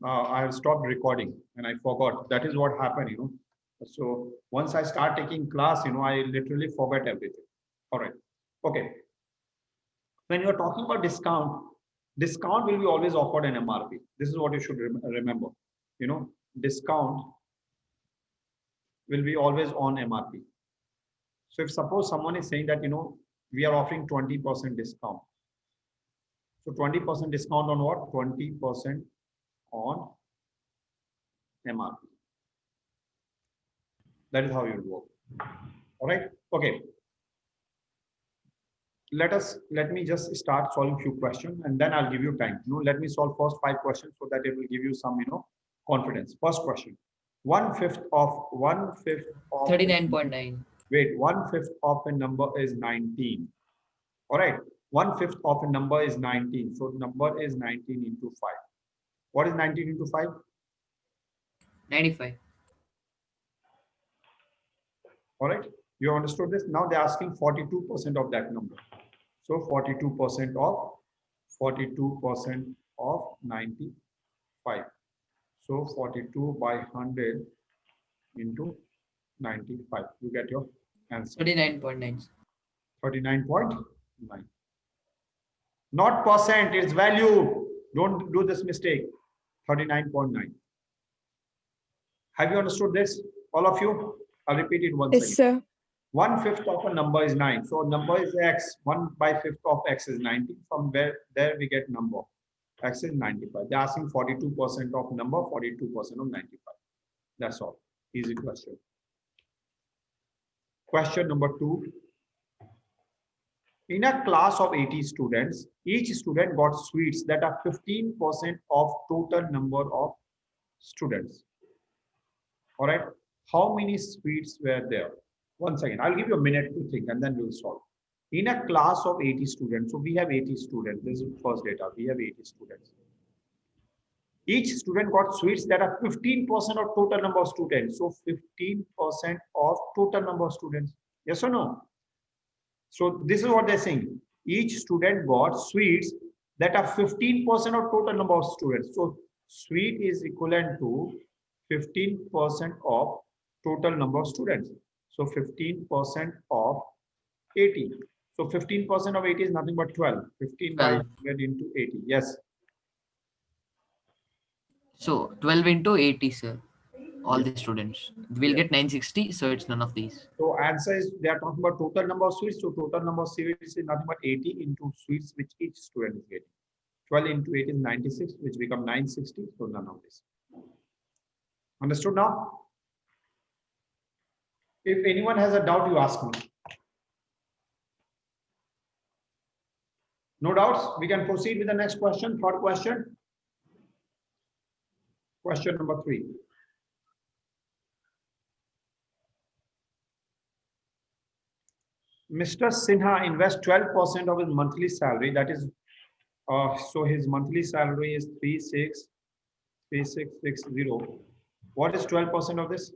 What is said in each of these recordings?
I have stopped recording and I forgot. That is what happened, So once I start taking class, I literally forget everything. All right. Okay. When you're talking about discount will be always offered in MRP. This is what you should remember. Discount will be always on MRP. So if suppose someone is saying that, we are offering 20% discount. So 20% discount on what? 20% on MRP. That is how you will work. All right. Okay. Let me just start solving few questions and then I'll give you time. Let me solve first 5 questions so that it will give you some, confidence. First question. 1/5 of 39.9. Wait, 1/5 of a number is 19. All right. 1/5 of a number is 19. So number is 19 into 5. What is 19 into 5? 95. All right. You understood this? Now they're asking 42% of that number. So 42% of 95. So 42 by 100 into 95. You get your answer. 39.9. 39.9. Not percent, it's value. Don't do this mistake. 39.9. Have you understood this? All of you? I'll repeat it once again. Yes, sir. 1/5 of a number is 9. So number is x. 1/5 of x is 90. From there we get number. X is 95. They're asking 42% of number, 42% of 95. That's all. Easy question. Question number 2. In a class of 80 students, each student got sweets that are 15% of total number of students. All right. How many sweets were there? Once again, I'll give you a minute to think and then we'll solve. In a class of 80 students, so we have 80 students. This is first data. We have 80 students. Each student got sweets that are 15% of total number of students. So 15% of total number of students. Yes or no? So this is what they're saying. Each student got sweets that are 15% of total number of students. So sweet is equivalent to 15% of total number of students. So 15% of 80. So 15% of 80 is nothing but 12. 15 by 100 into 80. Yes. So 12 into 80, sir. All the students will get 960. So it's none of these. So answer is they are talking about total number of sweets. So total number of sweets is nothing but 80 into sweets which each student is getting. 12 into 8 is 96, which become 960. So none of this. Understood now? If anyone has a doubt, you ask me. No doubts? We can proceed with the next question. Third question. Question number 3. Mr. Sinha invests 12% of his monthly salary. That is, so his monthly salary is 3660. What is 12% of this?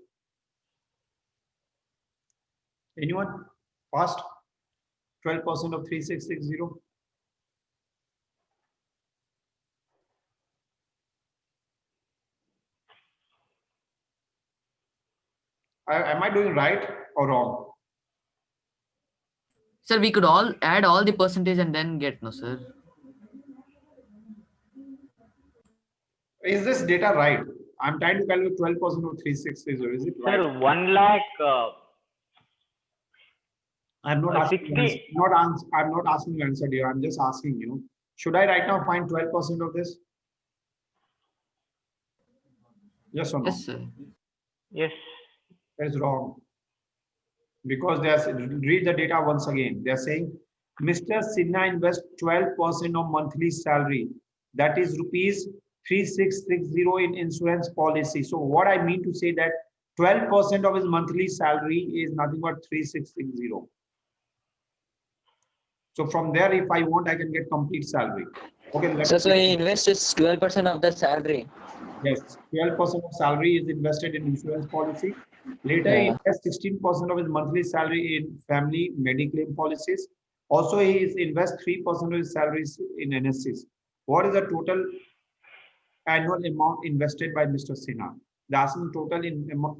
Anyone? Fast? 12% of 3660. Am I doing right or wrong? Sir, we could all add all the percentage and then get, no, sir. Is this data right? I'm trying to calculate 12% of 3660. Is it right? Sir, 1 lakh. I'm not asking. I'm not asking you answer, dear. I'm just asking you. Should I right now find 12% of this? Yes or no? Yes, sir. Yes. That is wrong. Because they are, read the data once again. They are saying Mr. Sinha invests 12% of monthly salary. That is rupees 3660 in insurance policy. So what I mean to say that 12% of his monthly salary is nothing but 3660. So from there, if I want, I can get complete salary. Okay. So he invests 12% of the salary. Yes, 12% of salary is invested in insurance policy. Later, he invests 16% of his monthly salary in family Mediclaim policies. Also, he invests 3% of his salaries in NSCs. What is the total annual amount invested by Mr. Sinha. They're asking total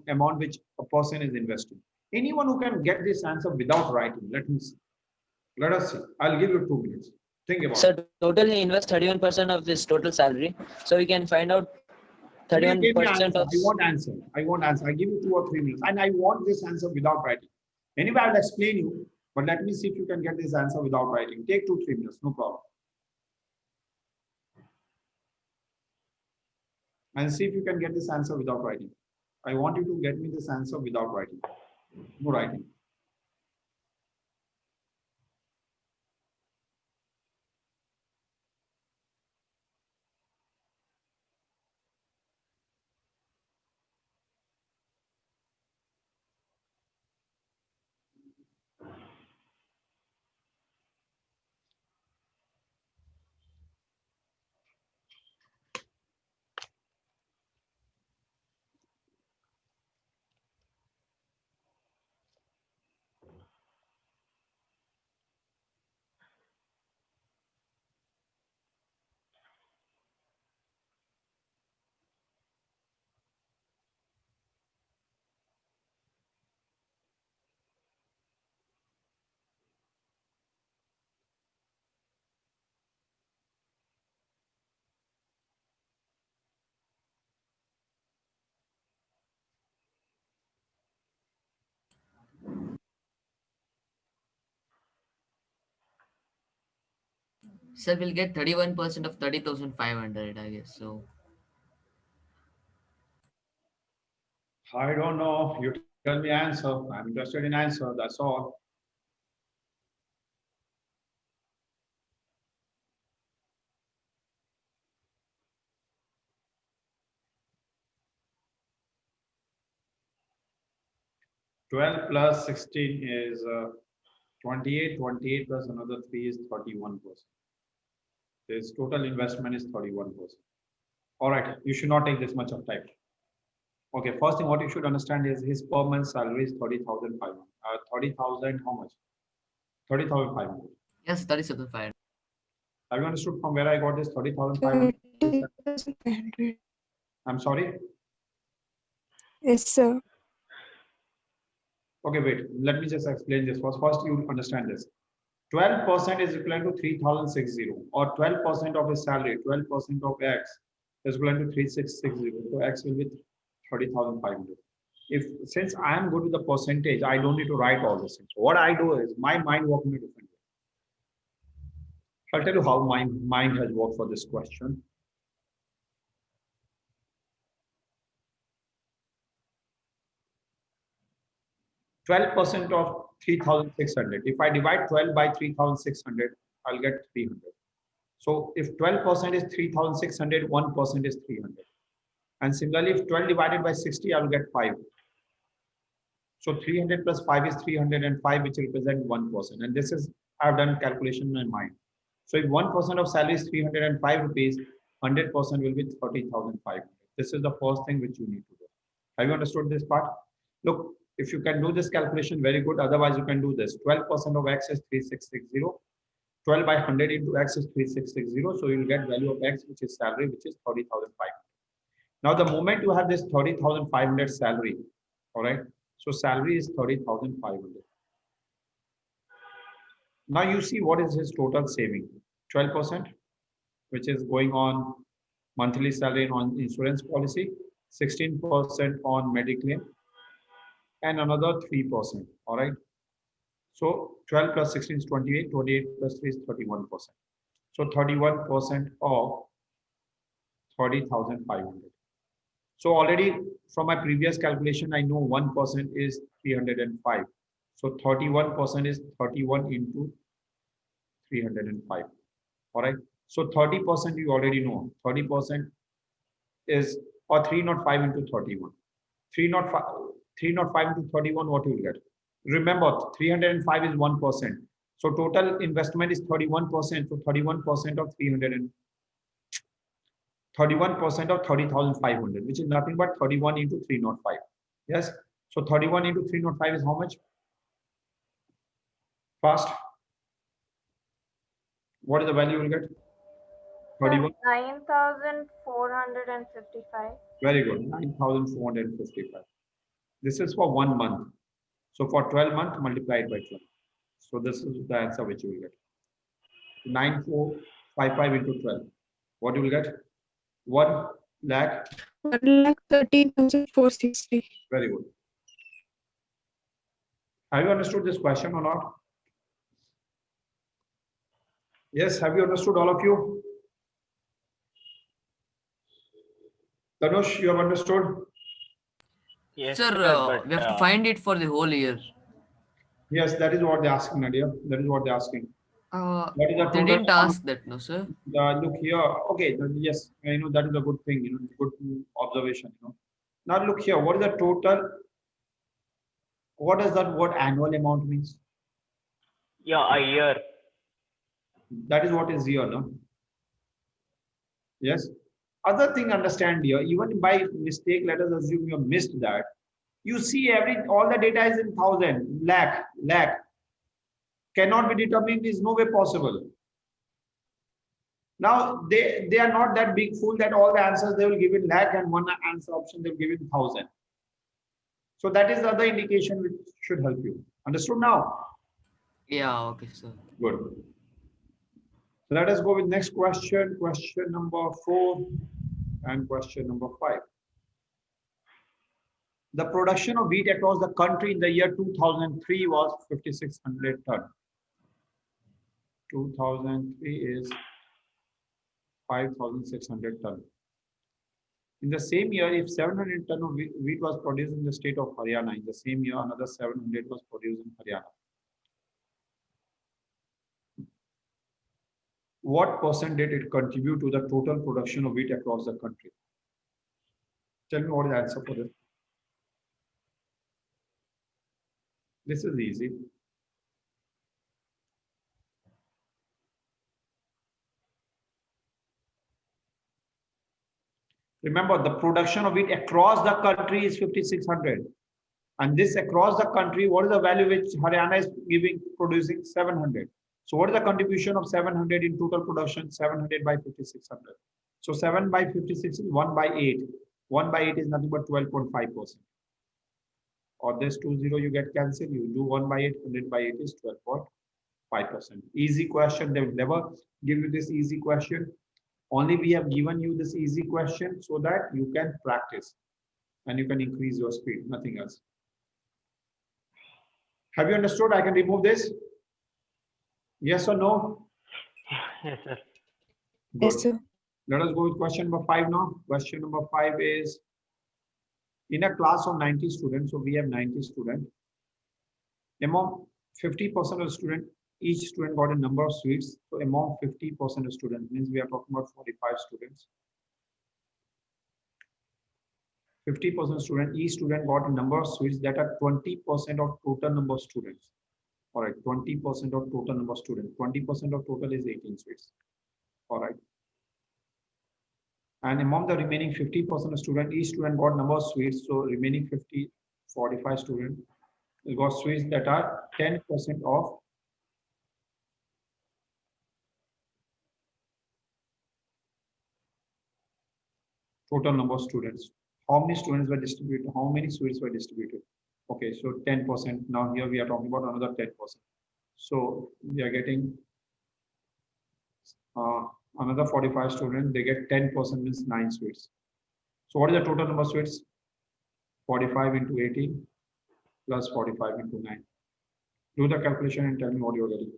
amount which a person is investing. Anyone who can get this answer without writing, let me see. Let us see. I'll give you 2 minutes. Think about it. So total he invests 31% of this total salary. So we can find out Please give me 31% answer. of. I want answer. I want answer. I give you 2 or 3 minutes, and I want this answer without writing. Anyway, I'll explain you, but let me see if you can get this answer without writing. Take 2 3 minutes, no problem. And see if you can get this answer without writing. I want you to get me this answer without writing. No writing. Sir, we'll get 31% of 30,500, I guess. So I don't know. You tell me answer. I'm interested in answer. That's all. Twelve plus 16 is 28. 28 plus another 3 is 31%. His total investment is 31%. All right. You should not take this much of time. Okay, first thing what you should understand is his per month salary is 30,500. 30,000, how much? 30,500. yes, 37,500. Have you understood from where I got this 30,500? 30,500. I'm sorry. Yes, sir. Okay, wait. Let me just explain this first. First, you understand this. 12% is equivalent to 3,660, or 12% of his salary, 12% of X is equivalent to 3,660. So X will be 30,500. If since I am good with the percentage, I don't need to write all this things. So what I do is my mind works in a different way. I'll tell you how my mind has worked for this question. 12% of 3,600. If I divide 12 by 3,600, I'll get 300. So if 12% is 3,600, 1% is 300. And similarly, if 12 divided by 60, I'll get 5. So 300 plus 5 is 305, which represent 1%. And this is, I've done calculation in my mind. So if 1% of salary is 305 rupees, 100% will be 30,500. This is the first thing which you need to do. Have you understood this part? Look, if you can do this calculation, very good. Otherwise, you can do this. 12% of X is 3,660. 12 by 100 into X is 3,660. So you'll get value of X, which is salary, which is 30,500. Now, the moment you have this 30,500 salary, all right, so salary is 30,500. Now you see what is his total saving, 12%, which is going on monthly salary on insurance policy, 16% on Mediclaim, and another 3%, all right. So 12 plus 16 is 28, 28 plus 3 is 31%. So 31% of 30,500. So already from my previous calculation, I know 1% is 305. So 31% is 31 into 305. All right. So 30% you already know. 30% is, or 305 into 31. 305, 305 into 31, what you will get? Remember, 305 is 1%. So total investment is 31%. So 31% of 31% of 30,500, which is nothing but 31 into 305. Yes. So 31 into 305 is how much? Fast. What is the value you will get? 31. 9,455. Very good. 9,455. This is for 1 month. So for 12 months, multiply it by 12. So this is the answer which you will get. 9,455 into 12. What you will get? 1 lakh. 1,13,460. Very good. Have you understood this question or not? Yes, have you understood, all of you? Tanush, you have understood? Yes, Sir, but we have to find it for the whole year. Yes, that is what they're asking, Nadia. That is what they're asking. What is the They total didn't amount? ask that, no, sir. Look here. Okay, yes, I know that is a good thing, good observation, Now look here. What is the total? What does that word annual amount means? yeah, a year. That is what is here, no? Yes. Other thing, understand here, even by mistake, let us assume you missed that. You see all the data is in thousand, lakh. Cannot be determined, is no way possible. Now they are not that big fool that all the answers they will give in lakh and one answer option they will give in thousand. So that is the other indication which should help you. Understood now? Yeah, okay, sir. Good. So let us go with next question. Question number 4 and question number 5. The production of wheat across the country in the year 2003 was 5,600 ton. 2003 is 5,600 ton. In the same year, if 700 ton of wheat was produced in the state of Haryana, in the same year, another 700 was produced in Haryana. What percent did it contribute to the total production of wheat across the country? Tell me what is the answer for this. This is easy. Remember, the production of wheat across the country is 5,600. And this across the country, what is the value which Haryana is producing? 700. So what is the contribution of 700 in total production? 700 by 5,600. So 7 by 56 is 1 by 8. 1 by 8 is nothing but 12.5%. Or this 20 you get cancelled. You do 1 by 8, 100 by 8 is 12.5%. Easy question. They will never give you this easy question. Only we have given you this easy question so that you can practice and you can increase your speed, nothing else. Have you understood? I can remove this? Yes or no? Yes, sir. Good. Yes, sir. Let us go with question number 5 now. Question number 5 is, in a class of 90 students, so we have 90 students, among 50% of students, each student got a number of sweets. So among 50% of students, means we are talking about 45 students. 50% student, each student got a number of sweets that are 20% of total number of students. All right, 20% of total number of students. 20% of total is 18 sweets. All right. And among the remaining 50% of students, each student got number of sweets. So remaining 45 students got sweets that are 10% of total number of students. How many students were distributed? How many sweets were distributed? Okay, so 10%. Now here we are talking about another 10%. So we are getting another 45 students. They get 10% means 9 sweets. So what is the total number of sweets? 45 into 18 plus 45 into 9. Do the calculation and tell me what you're getting.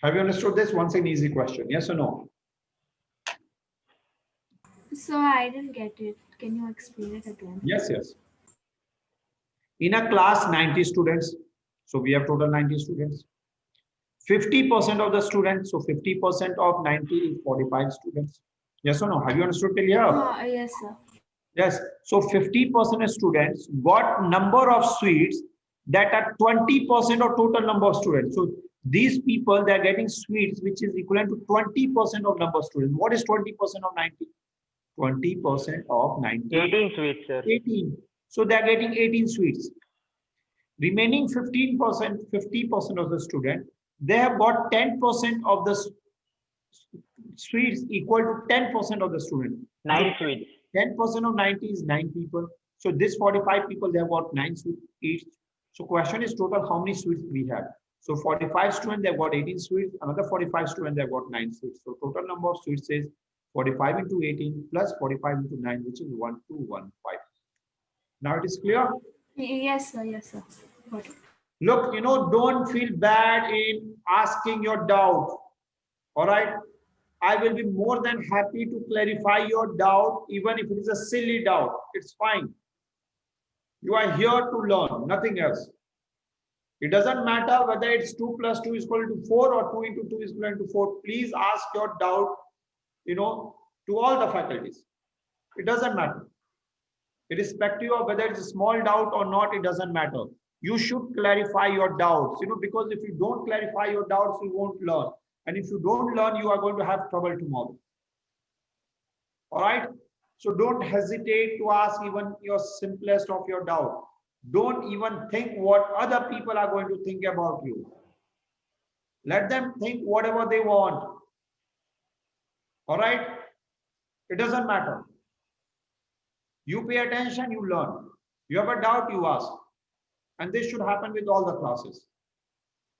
Have you understood this? Once an easy question. Yes or no? So I didn't get it. Can you explain it again? Yes, yes. In a class, 90 students. So we have total 90 students. 50% of the students. So 50% of 90 is 45 students. Yes or no? Have you understood till here? Yes, sir. Yes. So 50% of students got number of sweets that are 20% of total number of students. So these people, they are getting sweets which is equivalent to 20% of number of students. What is 20% of 90? 20% of 90. 18 sweets, sir. 18. So they are getting 18 sweets. Remaining 15%, 50% of the student, they have got 10% of the sweets equal to 10% of the student. 9 sweets. 10% of 90 is 9 people. So this 45 people, they have got 9 sweets each. So question is total how many sweets we have. So 45 students, they've got 18 sweets. Another 45 students, they've got 9 sweets. So total number of sweets is 45 into 18 plus 45 into 9, which is 1215. Now it is clear? Yes, sir. Yes, sir. Got it. Look, don't feel bad in asking your doubt. All right. I will be more than happy to clarify your doubt, even if it is a silly doubt. It's fine. You are here to learn, nothing else. It doesn't matter whether it's 2 plus 2 is equal to 4 or 2 into 2 is equal to 4. Please ask your doubt, to all the faculties. It doesn't matter. Irrespective of whether it's a small doubt or not, it doesn't matter. You should clarify your doubts, because if you don't clarify your doubts, you won't learn. And if you don't learn, you are going to have trouble tomorrow. All right. So don't hesitate to ask even your simplest of your doubt. Don't even think what other people are going to think about you. Let them think whatever they want. All right. It doesn't matter. You pay attention, you learn. You have a doubt, you ask. And this should happen with all the classes.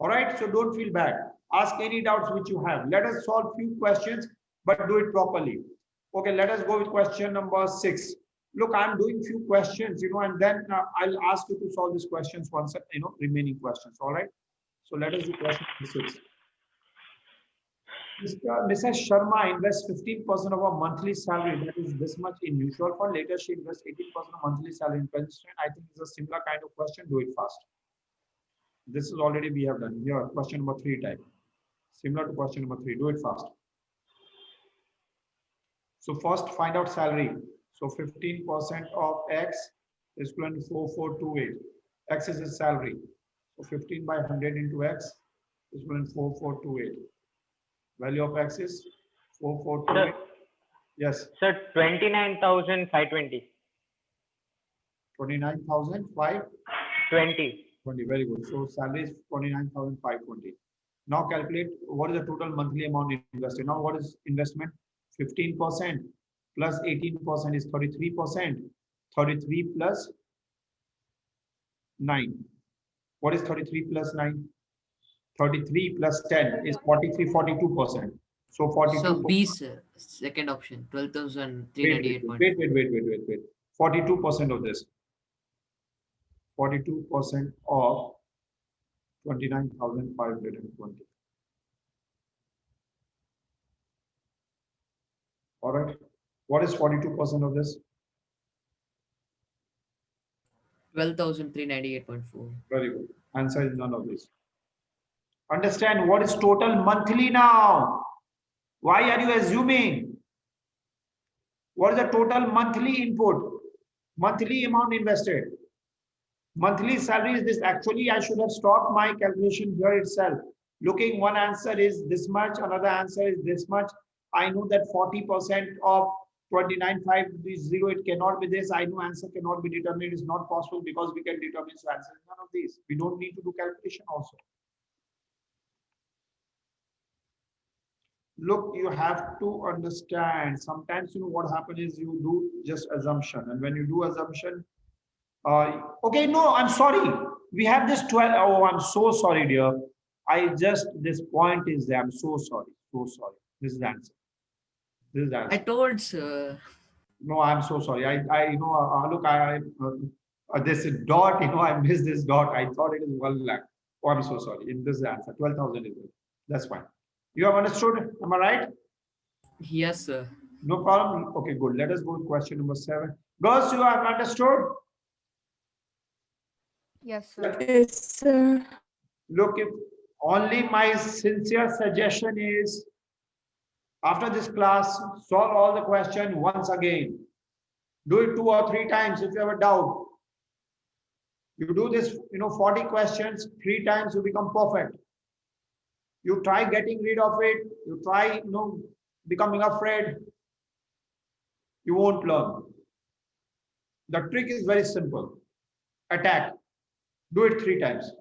All right. So don't feel bad. Ask any doubts which you have. Let us solve few questions, but do it properly. Okay, let us go with question number 6. Look, I'm doing few questions, and then I'll ask you to solve these questions once, remaining questions. All right. So let us do question number 6. Mrs. Sharma invests 15% of her monthly salary, that is this much in mutual fund. Later, she invests 18% of monthly salary in pension. I think it's a similar kind of question. Do it fast. This is already we have done. Here, question number 3 type. Similar to question number 3. Do it fast. So first, find out salary. So 15% of X is equal to 4428. X is his salary. So 15 by 100 into X is equal to 4428. Value of X is 4428. Yes. Sir, 29,520. 29,520. 20. Very good. So salary is 29,520. Now calculate what is the total monthly amount invested. Now what is investment? 15% plus 18% is 33%. 33 plus 9. What is 33 plus 9? 33 plus 10 is 43, 42%. So 42. So B, sir, second option, 12,398. Wait. 42% of this. 42% of 29,520. All right. What is 42% of this? 12,398.4. Very good. Answer is none of this. Understand what is total monthly now. Why are you assuming? What is the total monthly input? Monthly amount invested. Monthly salary is this. Actually, I should have stopped my calculation here itself. Looking, one answer is this much, another answer is this much. I know that 40% of 29,530, it cannot be this. I know answer cannot be determined. It's not possible because we can determine so answer is none of these. We don't need to do calculation also. Look, you have to understand. Sometimes, what happens is you do just assumption. And when you do assumption, okay, no, I'm sorry. We have this 12. Oh, I'm so sorry, dear. This point is there. I'm so sorry. So sorry. This is the answer. This is the answer. I told, sir. No, I'm so sorry. Look, this dot, I missed this dot. I thought it is 1 lakh. Oh, I'm so sorry. This is the answer. 12,000 is it. That's fine. You have understood? Am I right? Yes, sir. No problem. Okay, good. Let us go to question number 7. Girls, you have understood? Yes, sir. Yes, sir. Look, if only my sincere suggestion is after this class, solve all the questions once again. Do it 2 or 3 times if you have a doubt. You do this, 40 questions, 3 times, you become perfect. You try getting rid of it. You try, becoming afraid. You won't learn. The trick is very simple. Attack. Do it 3 times.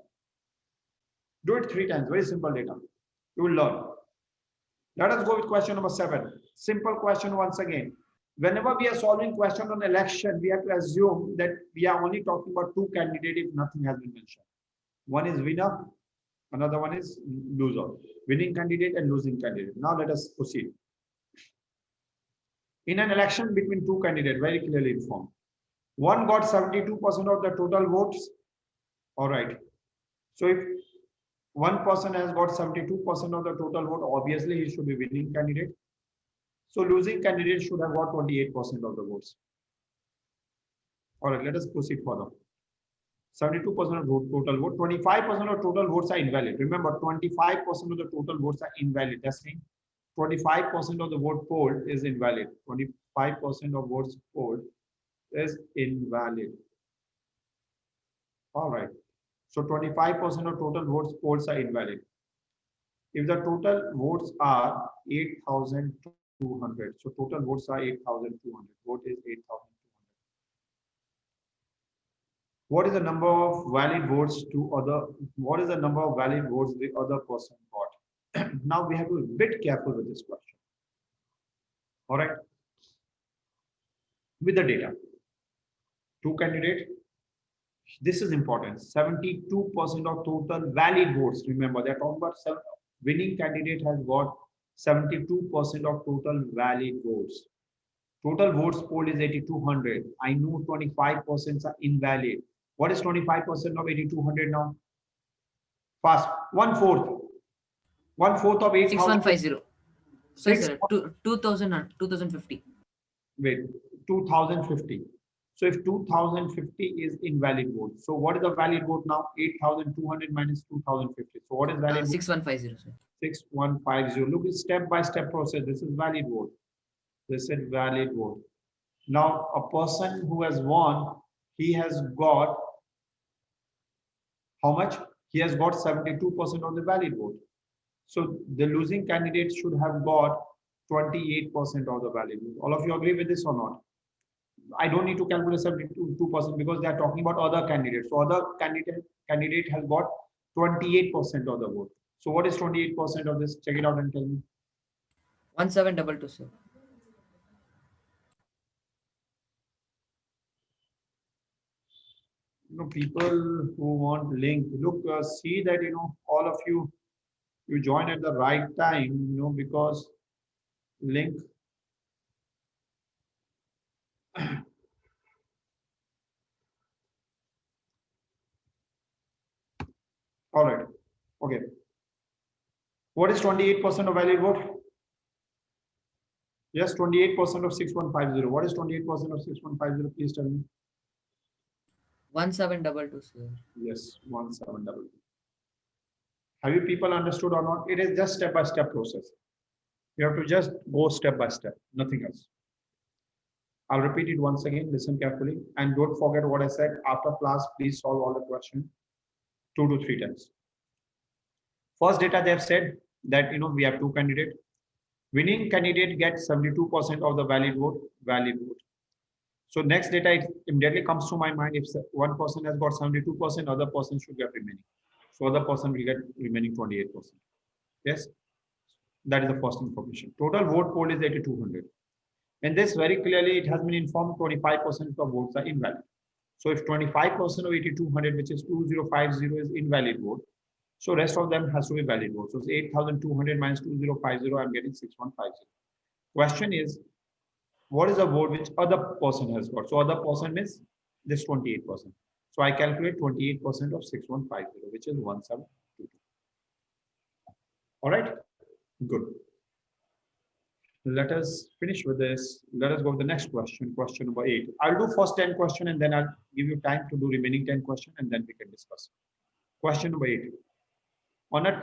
Do it 3 times. Very simple data. You will learn. Let us go with question number 7. Simple question once again. Whenever we are solving question on election, we have to assume that we are only talking about 2 candidates if nothing has been mentioned. One is winner, another one is loser. Winning candidate and losing candidate. Now let us proceed. In an election between 2 candidates, very clearly informed. One got 72% of the total votes. All right. So if one person has got 72% of the total vote, obviously he should be winning candidate. So losing candidate should have got 28% of the votes. All right, let us proceed further. 72% of total vote, 25% of total votes are invalid. Remember, 25% of the total votes are invalid. That's saying 25% of the vote polled is invalid. 25% of votes polled is invalid. All right. So 25% of total votes polled are invalid. If the total votes are 8,200, so total votes are 8,200. Vote is 8,200. What is the number of valid votes to other? What is the number of valid votes the other person got? Now we have to be a bit careful with this question. All right. With the data, 2 candidates. This is important. 72% of total valid votes. Remember, they're talking about winning candidate has got 72% of total valid votes. Total votes polled is 8,200. I know 25% are invalid. What is 25% of 8,200 now? Fast. 1/4. 1/4 of 8,000. 6150. Sir, 2050. Wait, 2050. So if 2050 is invalid vote, so what is the valid vote now? 8,200 minus 2050. So what is valid vote? 6150, sir. 6150. Look, it's step-by-step process. This is valid vote. This is valid vote. Now, a person who has won, he has got how much? He has got 72% of the valid vote. So the losing candidate should have got 28% of the valid vote. All of you agree with this or not? I don't need to calculate 72% because they are talking about other candidates. So other candidate has got 28% of the vote. So what is 28% of this? Check it out and tell me. 1722, sir. People who want link, look, see that all of you join at the right time, because link. All right. Okay. What is 28% of valid vote? Yes, 28% of 6150. What is 28% of 6150? Please tell me. 1722, sir. Yes, 1722. Have you people understood or not? It is just step-by-step process. You have to just go step by step, nothing else. I'll repeat it once again. Listen carefully and don't forget what I said. After class, please solve all the questions 2 to 3 times. First data, they have said that we have 2 candidates. Winning candidate gets 72% of the valid vote. So next data, it immediately comes to my mind. If one person has got 72%, other person should get remaining. So other person will get remaining 28%. Yes, that is the first information. Total vote poll is 8,200. And this very clearly, it has been informed 25% of votes are invalid. So if 25% of 8,200, which is 2050, is invalid vote, so rest of them has to be valid vote. So it's 8,200 minus 2050, I'm getting 6150. Question is, what is the vote which other person has got? So other person means this 28%. So I calculate 28% of 6150, which is 1722. All right, good. Let us finish with this. Let us go to the next question, question number 8. I'll do first 10 questions and then I'll give you time to do remaining 10 questions and then we can discuss. Question number 8. On a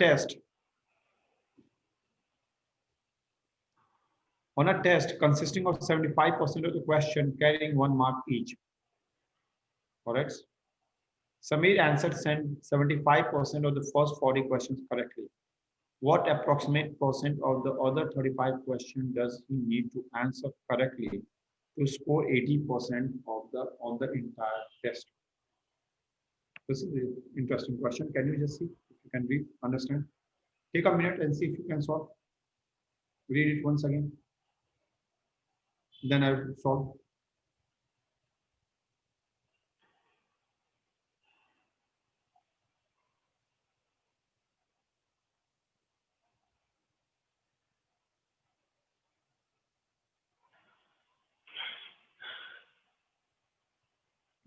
test consisting of 75% of the question carrying 1 mark each. Correct? Samir answered 75% of the first 40 questions correctly. What approximate percent of the other 35 questions does he need to answer correctly to score 80% on the entire test? This is an interesting question. Can you just see if you can read, understand? Take a minute and see if you can solve. Read it once again. Then I will solve.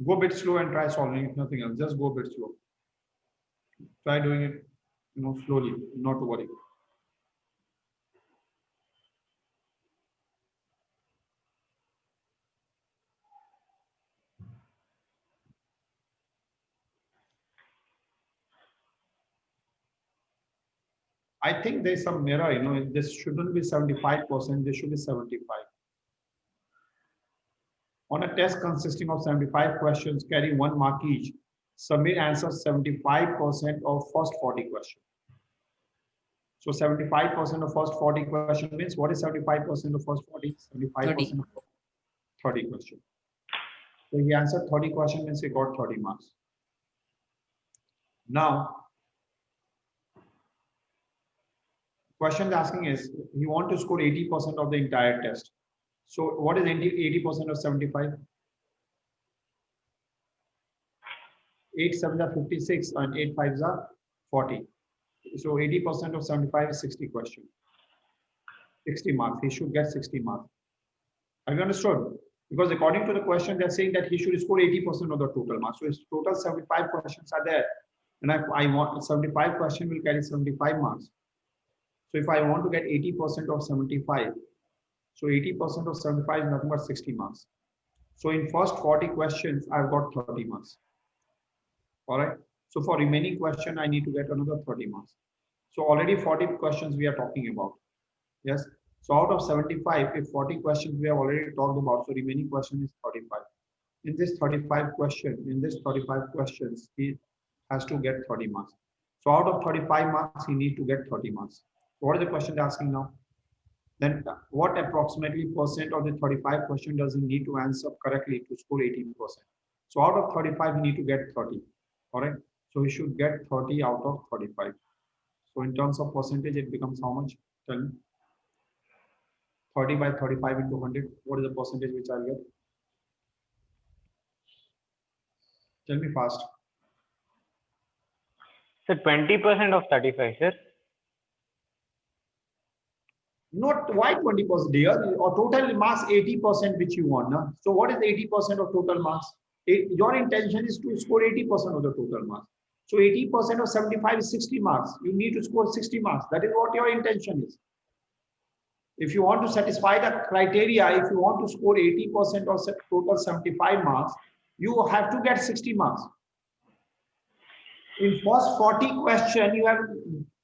Go a bit slow and try solving it, nothing else. Just go a bit slow. Try doing it, slowly, not to worry. I think there's some error, this shouldn't be 75%, this should be 75. On a test consisting of 75 questions, carry 1 mark each, submit answers 75% of first 40 questions. So 75% of first 40 questions means what is 75% of first 40? 75% of 30 questions. So he answered 30 questions means he got 30 marks. Now, question asking is, he want to score 80% of the entire test. So what is 80% of 75? 8 7s are 56 and 8 5s are 40. So 80% of 75 is 60 questions. 60 marks. He should get 60 marks. Have you understood? Because according to the question, they're saying that he should score 80% of the total marks. So his total 75 questions are there. And I want 75 question will carry 75 marks. So if I want to get 80% of 75, so 80% of 75 is nothing but 60 marks. So in first 40 questions, I've got 30 marks. All right. So for remaining question, I need to get another 30 marks. So already 40 questions we are talking about. Yes. So out of 75, if 40 questions we have already talked about, so remaining question is 35. In this 35 questions, he has to get 30 marks. So out of 35 marks, he need to get 30 marks. What is the question asking now? Then what approximately percent of the 35 question does he need to answer correctly to score 18%? So out of 35, he need to get 30. All right. So he should get 30 out of 35. So in terms of percentage, it becomes how much? Tell me. 30 by 35 into 100. What is the percentage which I'll get? Tell me fast. So 20% of 35, sir. Not why 20%, dear, or total marks 80% which you want. No? So what is 80% of total marks? Your intention is to score 80% of the total marks. So 80% of 75 is 60 marks. You need to score 60 marks. That is what your intention is. If you want to satisfy the criteria, if you want to score 80% of total 75 marks, you have to get 60 marks. In first 40 question, you have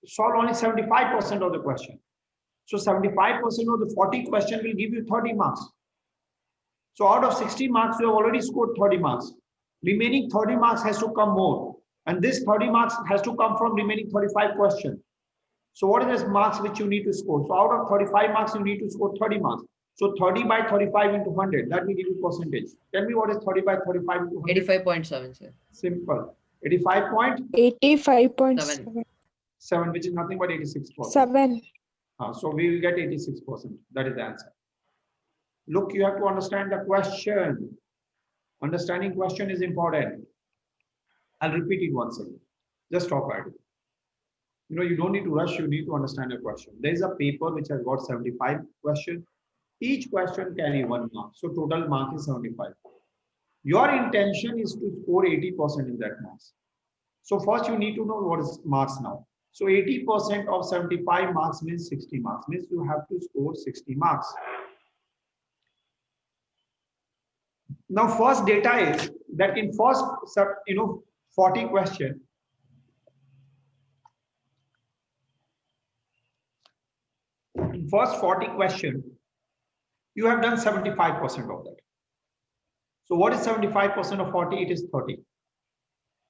solved only 75% of the question. So 75% of the 40 question will give you 30 marks. So out of 60 marks, you have already scored 30 marks. Remaining 30 marks has to come more. And this 30 marks has to come from remaining 35 questions. So what is the marks which you need to score? So out of 35 marks, you need to score 30 marks. So 30 by 35 into 100, that will give you percentage. Tell me what is 30 by 35 into 100? 85.7, sir. Simple. 85.7, 85.7. which is nothing but 86%. 7. So we will get 86%. That is the answer. Look, you have to understand the question. Understanding question is important. I'll repeat it once again. Just stop at it. You don't need to rush. You need to understand a question. There is a paper which has got 75 questions. Each question carry 1 mark. So total mark is 75. Your intention is to score 80% in that marks. So first you need to know what is marks now. So 80% of 75 marks means 60 marks. Means you have to score 60 marks. Now first data is that in first 40 question, in first 40 question, you have done 75% of that. So what is 75% of 40? It is 30.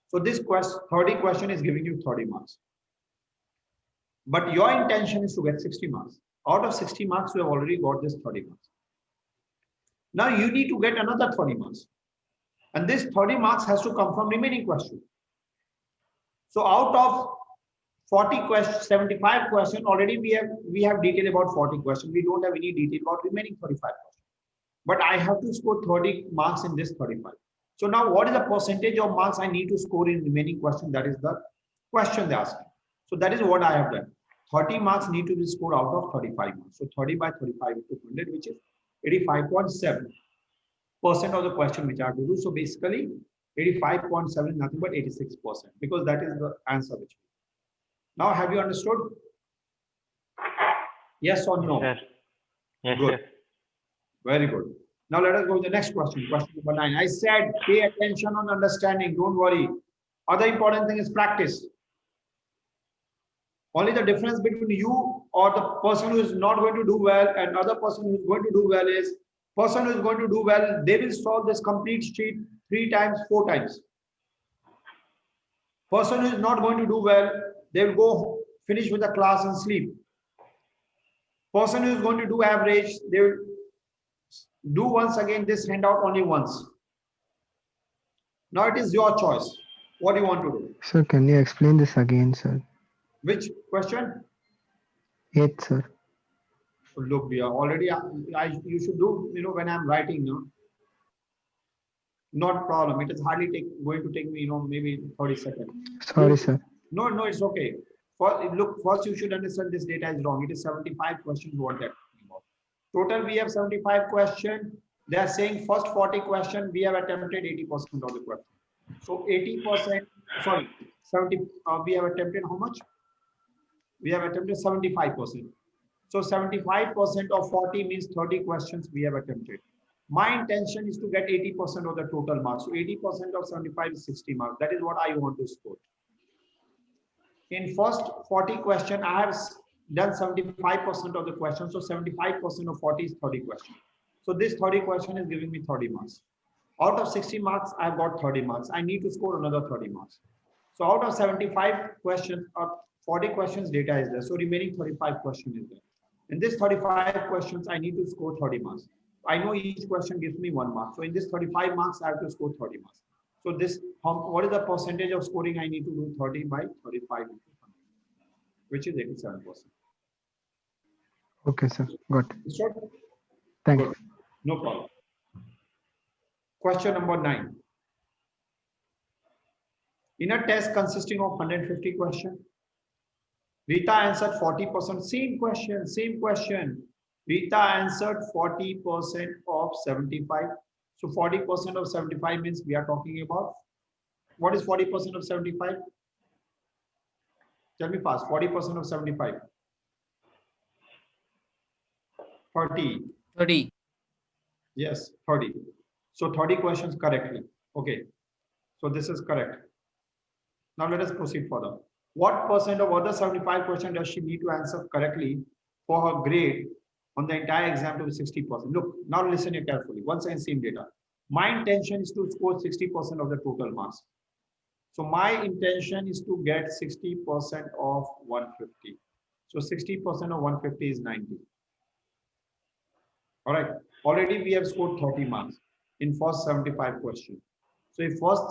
So this 30 question is giving you 30 marks. But your intention is to get 60 marks. Out of 60 marks, you have already got this 30 marks. Now you need to get another 30 marks. And this 30 marks has to come from remaining question. So out of 40 questions, 75 questions, already we have detail about 40 questions. We don't have any detail about remaining 35 questions. But I have to score 30 marks in this 35. So now what is the percentage of marks I need to score in remaining question? That is the question they ask me. So that is what I have done. 30 marks need to be scored out of 35 marks. So 30 by 35 into 100, which is 85.7% of the question which I have to do. So basically 85.7 is nothing but 86%, because that is the answer which. Now have you understood? Yes or no? Sir. Yes, Good. sir. Very good. Now let us go to the next question. Question number 9. I said pay attention on understanding. Don't worry. Other important thing is practice. Only the difference between you or the person who is not going to do well and other person who is going to do well is person who is going to do well, they will solve this complete sheet 3 times, 4 times. Person who is not going to do well, they will go finish with the class and sleep. Person who is going to do average, they will do once again this handout only once. Now it is your choice. What do you want to do? Sir, can you explain this again, sir? Which question? 8, sir. Look, we are already. You should do. When I'm writing, not problem. It is hardly going to take me. Maybe 30 seconds. Sorry, sir. No, it's okay. First you should understand this data is wrong. It is 75 questions. What that about? Total we have 75 questions. They are saying first 40 questions we have attempted 80% of the question. So 80%. Sorry, 70. We have attempted how much? We have attempted 75%. So 75% of 40 means 30 questions we have attempted. My intention is to get 80% of the total marks. So 80% of 75 is 60 marks. That is what I want to score. In first 40 question, I have done 75% of the questions. So 75% of 40 is 30 questions. So this 30 question is giving me 30 marks. Out of 60 marks, I've got 30 marks. I need to score another 30 marks. So out of 75 questions, 40 questions data is there. So remaining 35 questions is there. In this 35 questions, I need to score 30 marks. I know each question gives me 1 mark. So in this 35 marks, I have to score 30 marks. So this, what is the percentage of scoring I need to do? 30 by 35 into 100, which is 87%. Okay, sir. Got it. Sure. Thank Good. No problem. Question number 9. In a test consisting of 150 questions, Rita answered 40%. Same question. Rita answered 40% of 75. So 40% of 75 means we are talking about, what is 40% of 75? Tell me fast. 40% of 75. 30. 30. Yes, 30. So 30 questions correctly. Okay. So this is correct. Now let us proceed further. What percent of other 75 questions does she need to answer correctly for her grade on the entire exam to be 60%? Look, now listen here carefully. Once again, same data. My intention is to score 60% of the total marks. So my intention is to get 60% of 150. So 60% of 150 is 90. All right. Already we have scored 30 marks in first 75 questions. So if first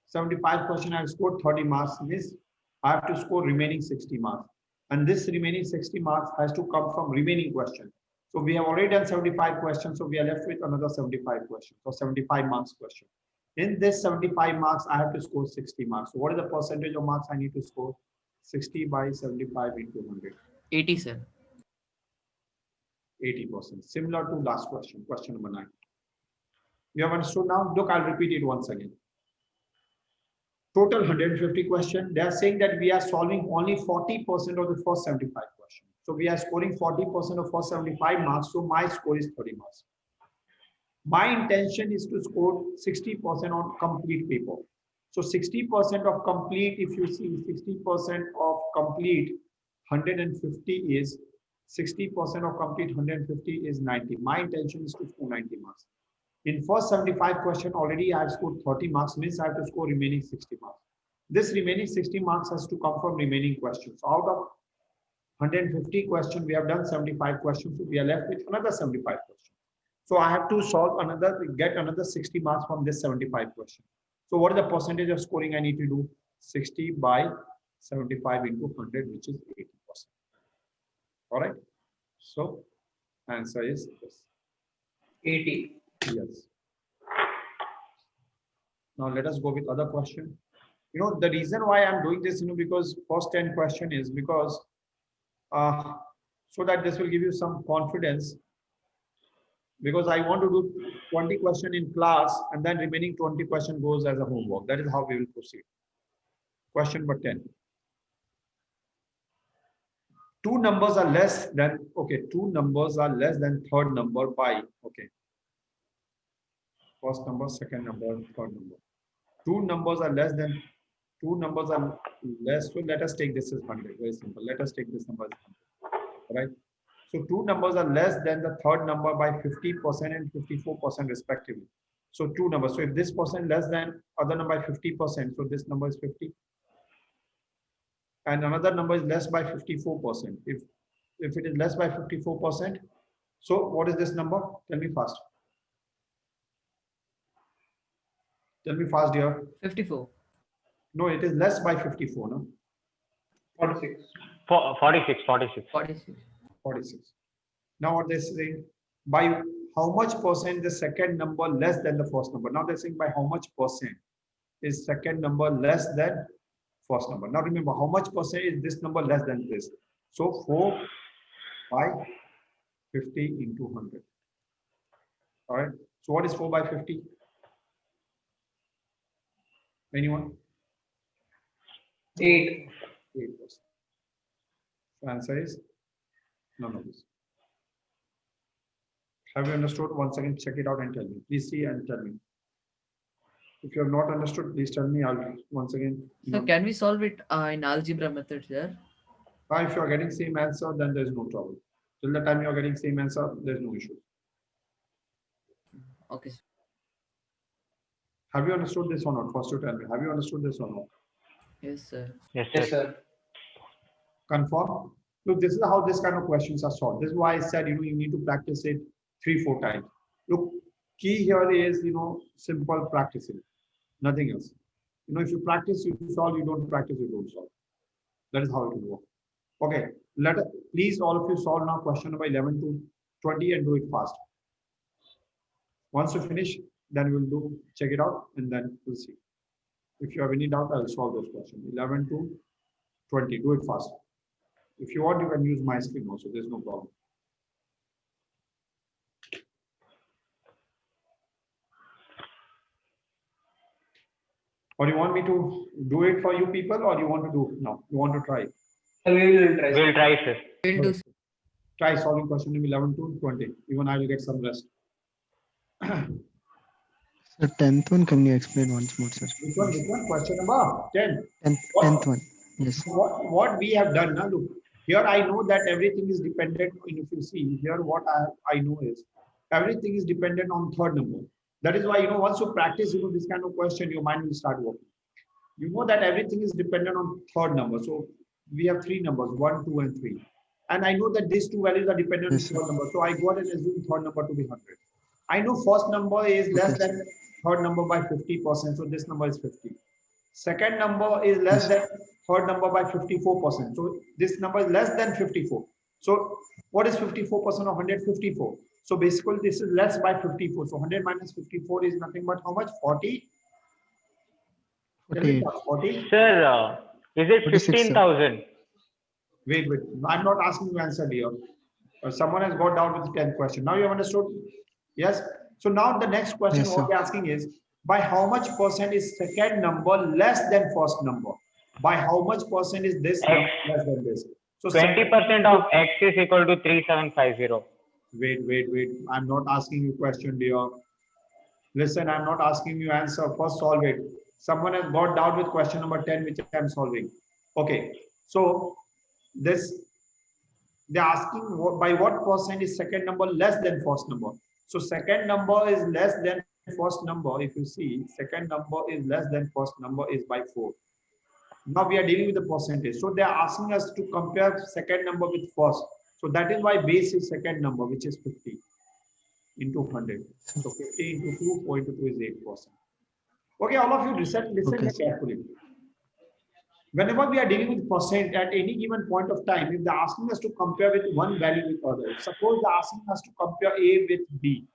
75 question I have scored 30 marks, means I have to score remaining 60 marks. And this remaining 60 marks has to come from remaining questions. So we have already done 75 questions. So we are left with another 75 questions or 75 marks question. In this 75 marks, I have to score 60 marks. So what is the percentage of marks I need to score? 60 by 75 into 100. 80, sir. 80%. Similar to last question, question number 9. You have understood now? Look, I'll repeat it once again. Total 150 questions. They are saying that we are solving only 40% of the first 75 questions. So we are scoring 40% of first 75 marks. So my score is 30 marks. My intention is to score 60% on complete paper. So 60% of complete, if you see 60% of complete 150 is 60% of complete 150 is 90. My intention is to score 90 marks. In first 75 question already I have scored 30 marks, means I have to score remaining 60 marks. This remaining 60 marks has to come from remaining questions. So out of 150 questions, we have done 75 questions. So we are left with another 75 questions. So I have to get another 60 marks from this 75 question. So what is the percentage of scoring I need to do? 60 by 75 into 100, which is 80%. All right. So answer is this. 80. Yes. Now let us go with other question. You know, the reason why I'm doing this, because first 10 question is because so that this will give you some confidence, because I want to do 20 question in class and then remaining 20 question goes as a homework. That is how we will proceed. Question number 10. Two numbers are less than, okay, two numbers are less than third number by, okay, first number, second number, third number. Two numbers are less, so let us take this as 100, very simple. Let us take this number as 100, all right? So two numbers are less than the third number by 50% and 54% respectively. So two numbers, so if this percent less than other number by 50%, so this number is 50. And another number is less by 54%. If it is less by 54%, so what is this number? Tell me fast. Tell me fast, dear. 54. No, it is less by 54, no? 46. 46. 46. Now what they're saying, by how much percent the second number less than the first number? Now they're saying by how much percent is second number less than first number? Now remember, how much percent is this number less than this? So 4 by 50 into 100. All right. So what is 4 by 50? Anyone? 8. 8%. So answer is none of this. Have you understood? Once again, check it out and tell me. Please see and tell me. If you have not understood, please tell me. I'll once again. So can we solve it in algebra method here? If you are getting same answer, then there is no trouble. Till the time you are getting same answer, there is no issue. Okay. Have you understood this or not? First, you tell me. Have you understood this or not? Yes, sir. Yes, Yes, sir. sir. Confirm. Look, this is how this kind of questions are solved. This is why I said, you need to practice it 3-4 times. Look, key here is, simple practicing, nothing else. If you practice, you solve. You don't practice, you don't solve. That is how it will work. Okay, please all of you solve now question number 11 to 20 and do it fast. Once you finish, then we'll check it out and then we'll see. If you have any doubt, I'll solve those questions. 11 to 20, do it fast. If you want, you can use my screen also. There's no problem. Or you want me to do it for you people, or you want to do now? You want to try? We will try. We'll try, sir. We'll do. Try solving question number 11 to 20. Even I will get some rest. So 10th one, can you explain once more, sir? Which one? Question number 10. 10th one. Yes. What we have done now, look, here I know that everything is dependent. If you see here, what I know is everything is dependent on third number. That is why, once you practice, this kind of question, your mind will start working. You know that everything is dependent on third number. So we have 3 numbers, 1, 2, and 3. And I know that these 2 values are dependent on third number. So I go ahead and assume third number to be 100. I know first number is less than third number by 50%. So this number is 50. Second number is less than third number by 54%. So this number is less than 54. So what is 54% of 100? 54. So basically this is less by 54. So 100 minus 54 is nothing but how much? 40? 48. 40? Sir, is it 46, sir. 15,000? Wait. I'm not asking you to answer here. Someone has got down with the 10th question. Now you have understood? Yes. So now the next question Yes, what we're asking is, by how much percent is second number less than first number? By how much percent is this number less than this? So 20% of X is equal to 3750. Wait. I'm not asking you question, dear. Listen, I'm not asking you answer. First solve it. Someone has got down with question number 10, which I'm solving. Okay. So this, they're asking by what percent is second number less than first number? So second number is less than first number. If you see, second number is less than first number is by 4. Now we are dealing with the percentage. So they are asking us to compare second number with first. So that is why base is second number, which is 50 into 100. So 50 into 2, 4 into 2 is 8%. Okay, all of you listen Okay. carefully. Whenever we are dealing with percent at any given point of time, if they're asking us to compare with one value with other, suppose they're asking us to compare A with B.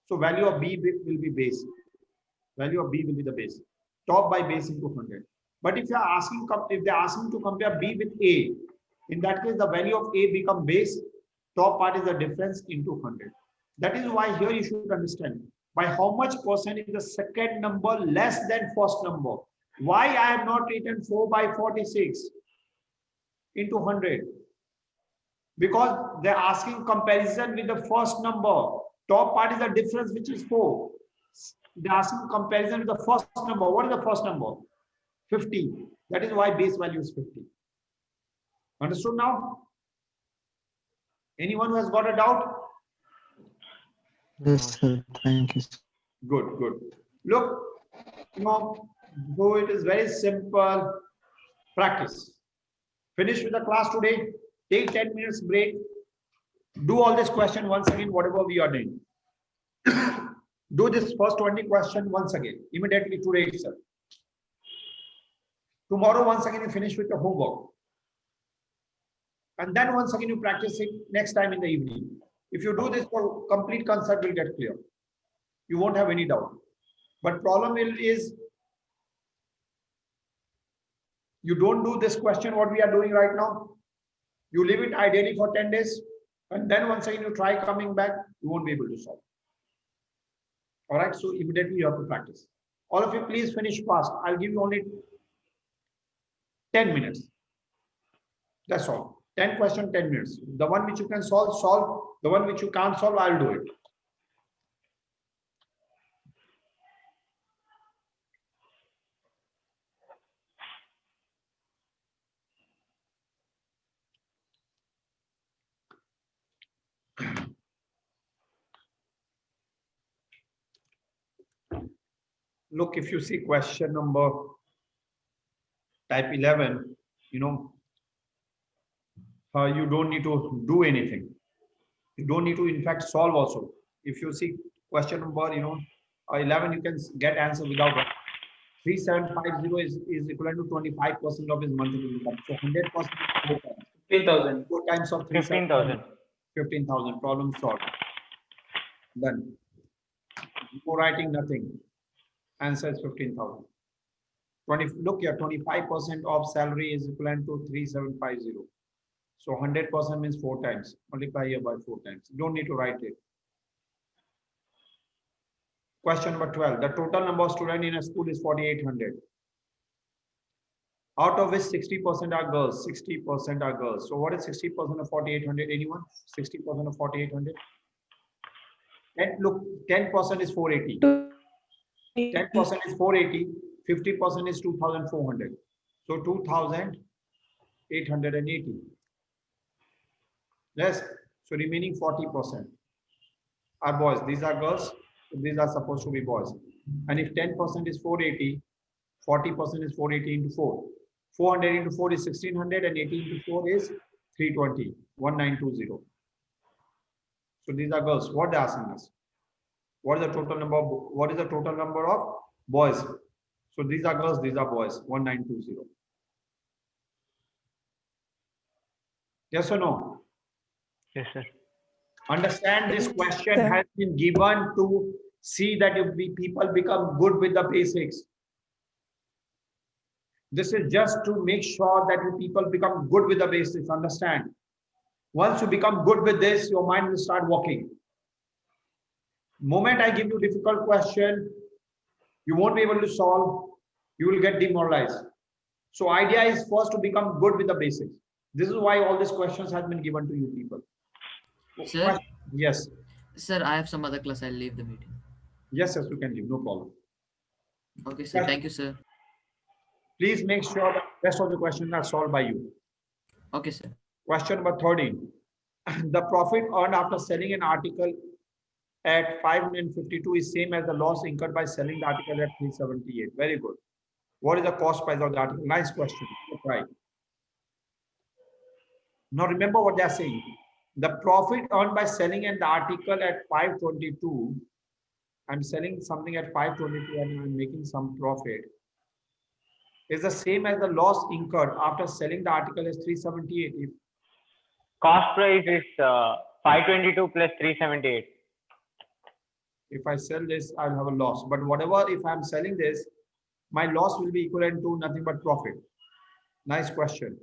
So value of B will be base. Value of B will be the base. Top by base into 100. But if they're asking to compare B with A, in that case, the value of A become base. Top part is the difference into 100. That is why here you should understand by how much percent is the second number less than first number. Why I have not written 4 by 46 into 100? Because they're asking comparison with the first number. Top part is the difference, which is 4. They're asking comparison with the first number. What is the first number? 50. That is why base value is 50. Understood now? Anyone who has got a doubt? Yes, sir. Thank you, sir. Good, good. Look, though it is very simple, practice. Finish with the class today. Take 10 minutes break. Do all this question once again, whatever we are doing. Do this first 20 question once again, immediately today itself. Tomorrow, once again, you finish with the homework. And then once again, you practice it next time in the evening. If you do this, for complete concept will get clear. You won't have any doubt. But problem is, you don't do this question, what we are doing right now. You leave it ideally for 10 days. And then once again, you try coming back, you won't be able to solve. All right, so immediately you have to practice. All of you, please finish fast. I'll give you only 10 minutes. That's all. 10 questions, 10 minutes. The one which you can solve, solve. The one which you can't solve, I'll do it. Look, if you see question number type 11, you don't need to do anything. You don't need to, in fact, solve also. If you see question number, 11, you can get answer without that. 3750 is equivalent to 25% of his monthly income. So 100% 15,000. 4 times of 15,000. 15,000. Problem solved. Done. No writing, nothing. Answer is 15,000. Look here, 25% of salary is equivalent to 3750. So 100% means 4 times. Multiply here by 4 times. You don't need to write it. Question number 12. The total number of students in a school is 4,800. Out of which 60% are girls. 60% are girls. So what is 60% of 4,800? Anyone? 60% of 4,800? And look, 10% is 480. 10% is 480. 50% is 2,400. So 2,880. Yes. So remaining 40% are boys. These are girls. These are supposed to be boys. And if 10% is 480, 40% is 480 into 4. 400 into 4 is 1600 and 80 into 4 is 320, 1920. So these are girls. What they're asking us? What is the total number of boys? So these are girls, these are boys, 1920. Yes or no? Yes, sir. Understand, this question has been given to see that if people become good with the basics. This is just to make sure that you people become good with the basics. Understand? Once you become good with this, your mind will start working. Moment I give you difficult question, you won't be able to solve. You will get demoralized. So idea is first to become good with the basics. This is why all these questions have been given to you people. Sir? Yes. Sir, I have some other class. I'll leave the meeting. Yes, you can leave. No problem. Okay, sir. Thank you, sir. Please make sure that the rest of the questions are solved by you. Okay, sir. Question number 13. The profit earned after selling an article at 552 is same as the loss incurred by selling the article at 378. Very good. What is the cost price of the article? Nice question. Right. Now remember what they are saying. The profit earned by selling an article at 522. I'm selling something at 522 and I'm making some profit. is the same as the loss incurred after selling the article as 378. Cost price is 522 plus 378. If I sell this, I'll have a loss. But whatever, if I'm selling this, my loss will be equivalent to nothing but profit. Nice question.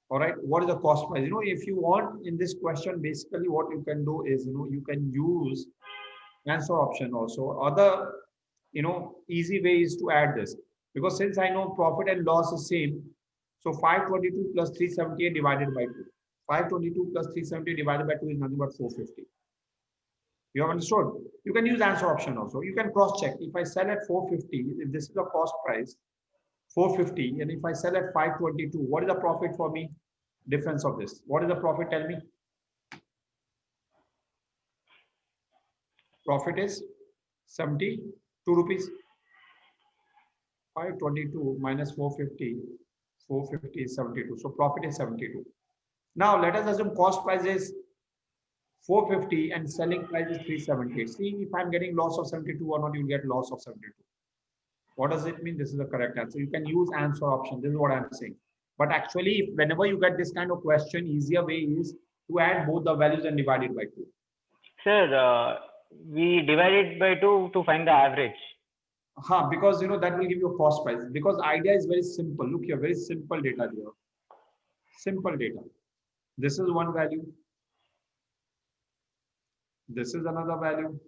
All right. What is the cost price? If you want in this question, basically what you can do is, you can use answer option also. Other, easy way is to add this. Because since I know profit and loss is same, so 522 plus 378 divided by 2. 522 plus 370 divided by 2 is nothing but 450. You have understood? You can use answer option also. You can cross check. If I sell at 450, if this is the cost price, 450, and if I sell at 522, what is the profit for me? Difference of this. What is the profit? Tell me. Profit is 72 rupees. 522 minus 450. 450 is 72. So profit is 72. Now let us assume cost price is 450 and selling price is 378. See if I'm getting loss of 72 or not, you'll get loss of 72. What does it mean? This is the correct answer. You can use answer option. This is what I'm saying. But actually, whenever you get this kind of question, easier way is to add both the values and divide it by 2. Sir, we divide it by 2 to find the average. Because that will give you a cost price. Because idea is very simple. Look here, very simple data here. Simple data. This is one value. This is another value.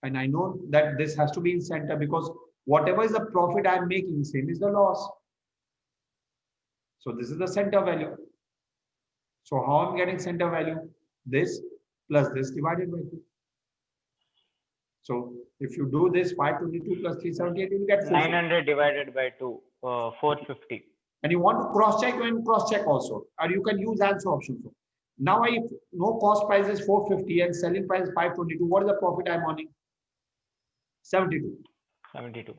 And I know that this has to be in center because whatever is the profit I'm making, same is the loss. So this is the center value. So how I'm getting center value? This plus this divided by 2. So if you do this 522 plus 378, you will get 900 divided by 2, 450. And you want to cross check, you can cross check also. Or you can use answer option. Now I know cost price is 450 and selling price is 522. What is the profit I'm earning? 72. 72.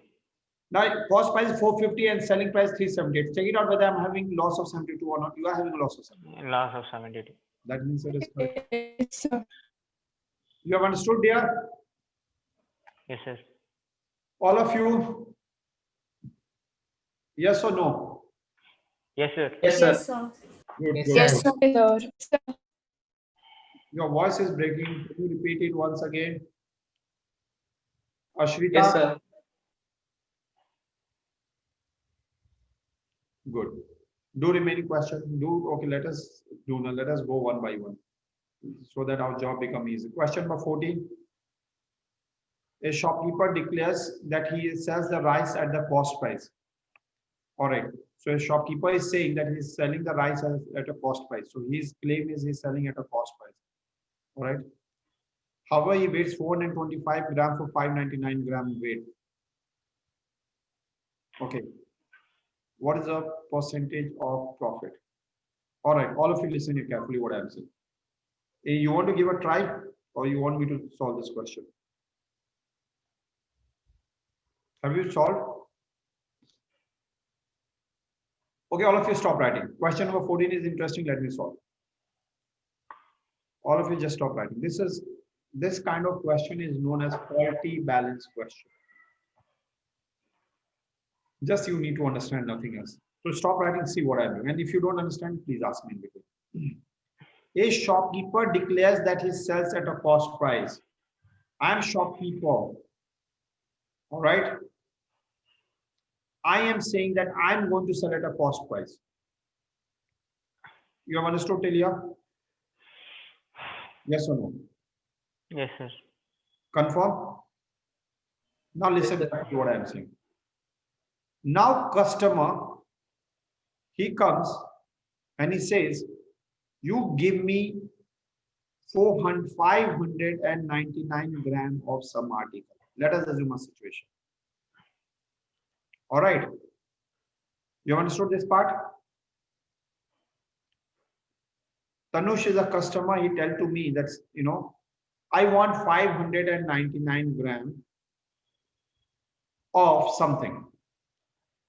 Now cost price is 450 and selling price 378. Check it out whether I'm having loss of 72 or not. You are having a loss of 72. Loss of 72. That means it is correct. Yes, sir. You have understood, dear? Yes, sir. All of you? Yes or no? Yes, sir. Yes, sir. Yes, sir. Good, Yes, good, Yes, good. sir. Your voice is breaking. Can you repeat it once again? Ashrita? Yes, sir. Good. Do remaining question. Okay, let us do now. Let us go one by one so that our job become easy. Question number 14. A shopkeeper declares that he sells the rice at the cost price. All right. So a shopkeeper is saying that he's selling the rice at a cost price. So his claim is he's selling at a cost price. All right. However, he weighs 425 grams for 599 gram weight. Okay. What is the percentage of profit? All right. All of you listen carefully what I'm saying. You want to give a try or you want me to solve this question? Have you solved? Okay, all of you stop writing. Question number 14 is interesting. Let me solve. All of you just stop writing. This kind of question is known as faulty balance question. Just you need to understand nothing else. So stop writing, see what I'm doing. And if you don't understand, please ask me in between. A shopkeeper declares that he sells at a cost price. I am shopkeeper. All right. I am saying that I'm going to sell at a cost price. You have understood till here? Yes or no? Yes, sir. Confirm? Now listen to what I am saying. Now customer, he comes and he says, you give me 599 grams of some article. Let us assume a situation. All right. You understood this part? Tanush is a customer. He tell to me that, I want 599 grams of something.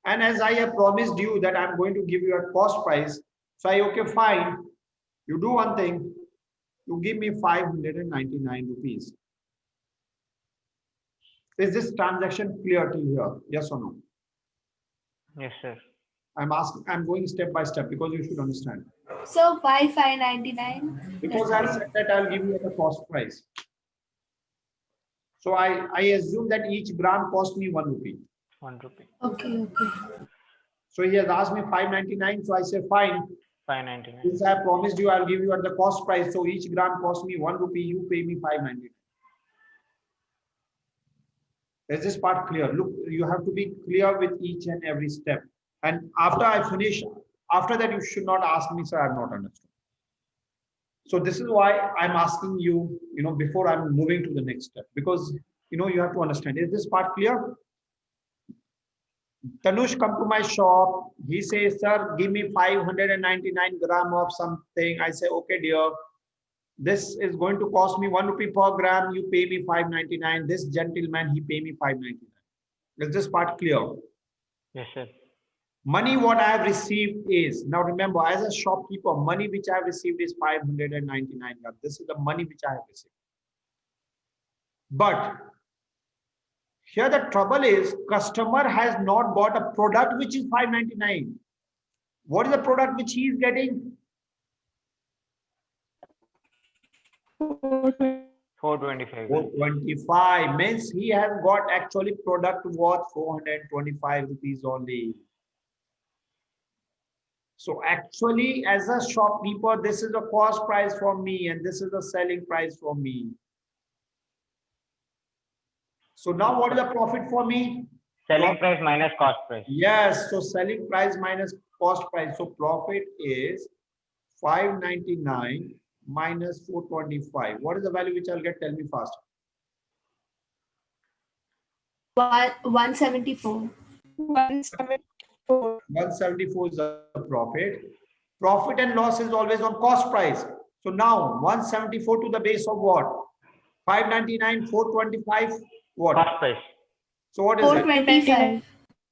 And as I have promised you that I'm going to give you a cost price. So I, okay, fine. You do one thing. You give me 599 rupees. Is this transaction clear till here? Yes or no? Yes, sir. I'm going step by step because you should understand. So why 599? Because I said that I'll give you at the cost price. So I assume that each gram cost me 1 rupee. 1 rupee. Okay, okay. So he has asked me 599. So I say fine. 599. Since I promised you, I'll give you at the cost price. So each gram cost me 1 rupee. You pay me 599. Is this part clear? Look, you have to be clear with each and every step. And after I finish, after that, you should not ask me, sir, I have not understood. So this is why I'm asking you, before I'm moving to the next step, because, you have to understand. Is this part clear? Tanush come to my shop. He says, sir, give me 599 gram of something. I say, okay, dear. This is going to cost me 1 rupee per gram. You pay me 599. This gentleman, he pay me 599. Is this part clear? Yes, sir. Money what I have received is, now remember, as a shopkeeper, money which I have received is 599 gram. This is the money which I have received. But here the trouble is, customer has not bought a product which is 599. What is the product which he is getting? 425. 425 means he has got actually product worth 425 rupees only. So actually, as a shopkeeper, this is the cost price for me and this is the selling price for me. So now what is the profit for me? Selling price minus cost price. Yes, so selling price minus cost price. So profit is 599 minus 425. What is the value which I'll get? Tell me fast. 174. 174. 174 is the profit. Profit and loss is always on cost price. So now 174 to the base of what? 599, 425, what? Cost price. So what is it? 425.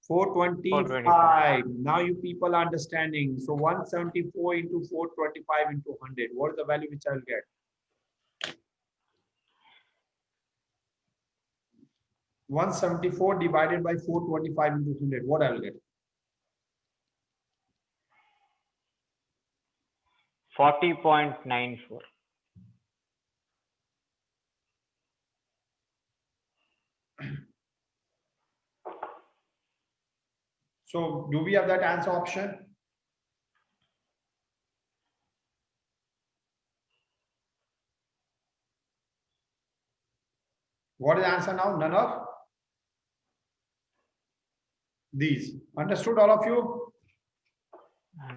425. Now you people are understanding. So 174 into 425 into 100. What is the value which I'll get? 174 divided by 425 into 100. What I'll get? 40.94. So do we have that answer option? What is the answer now? None of these. Understood, all of you?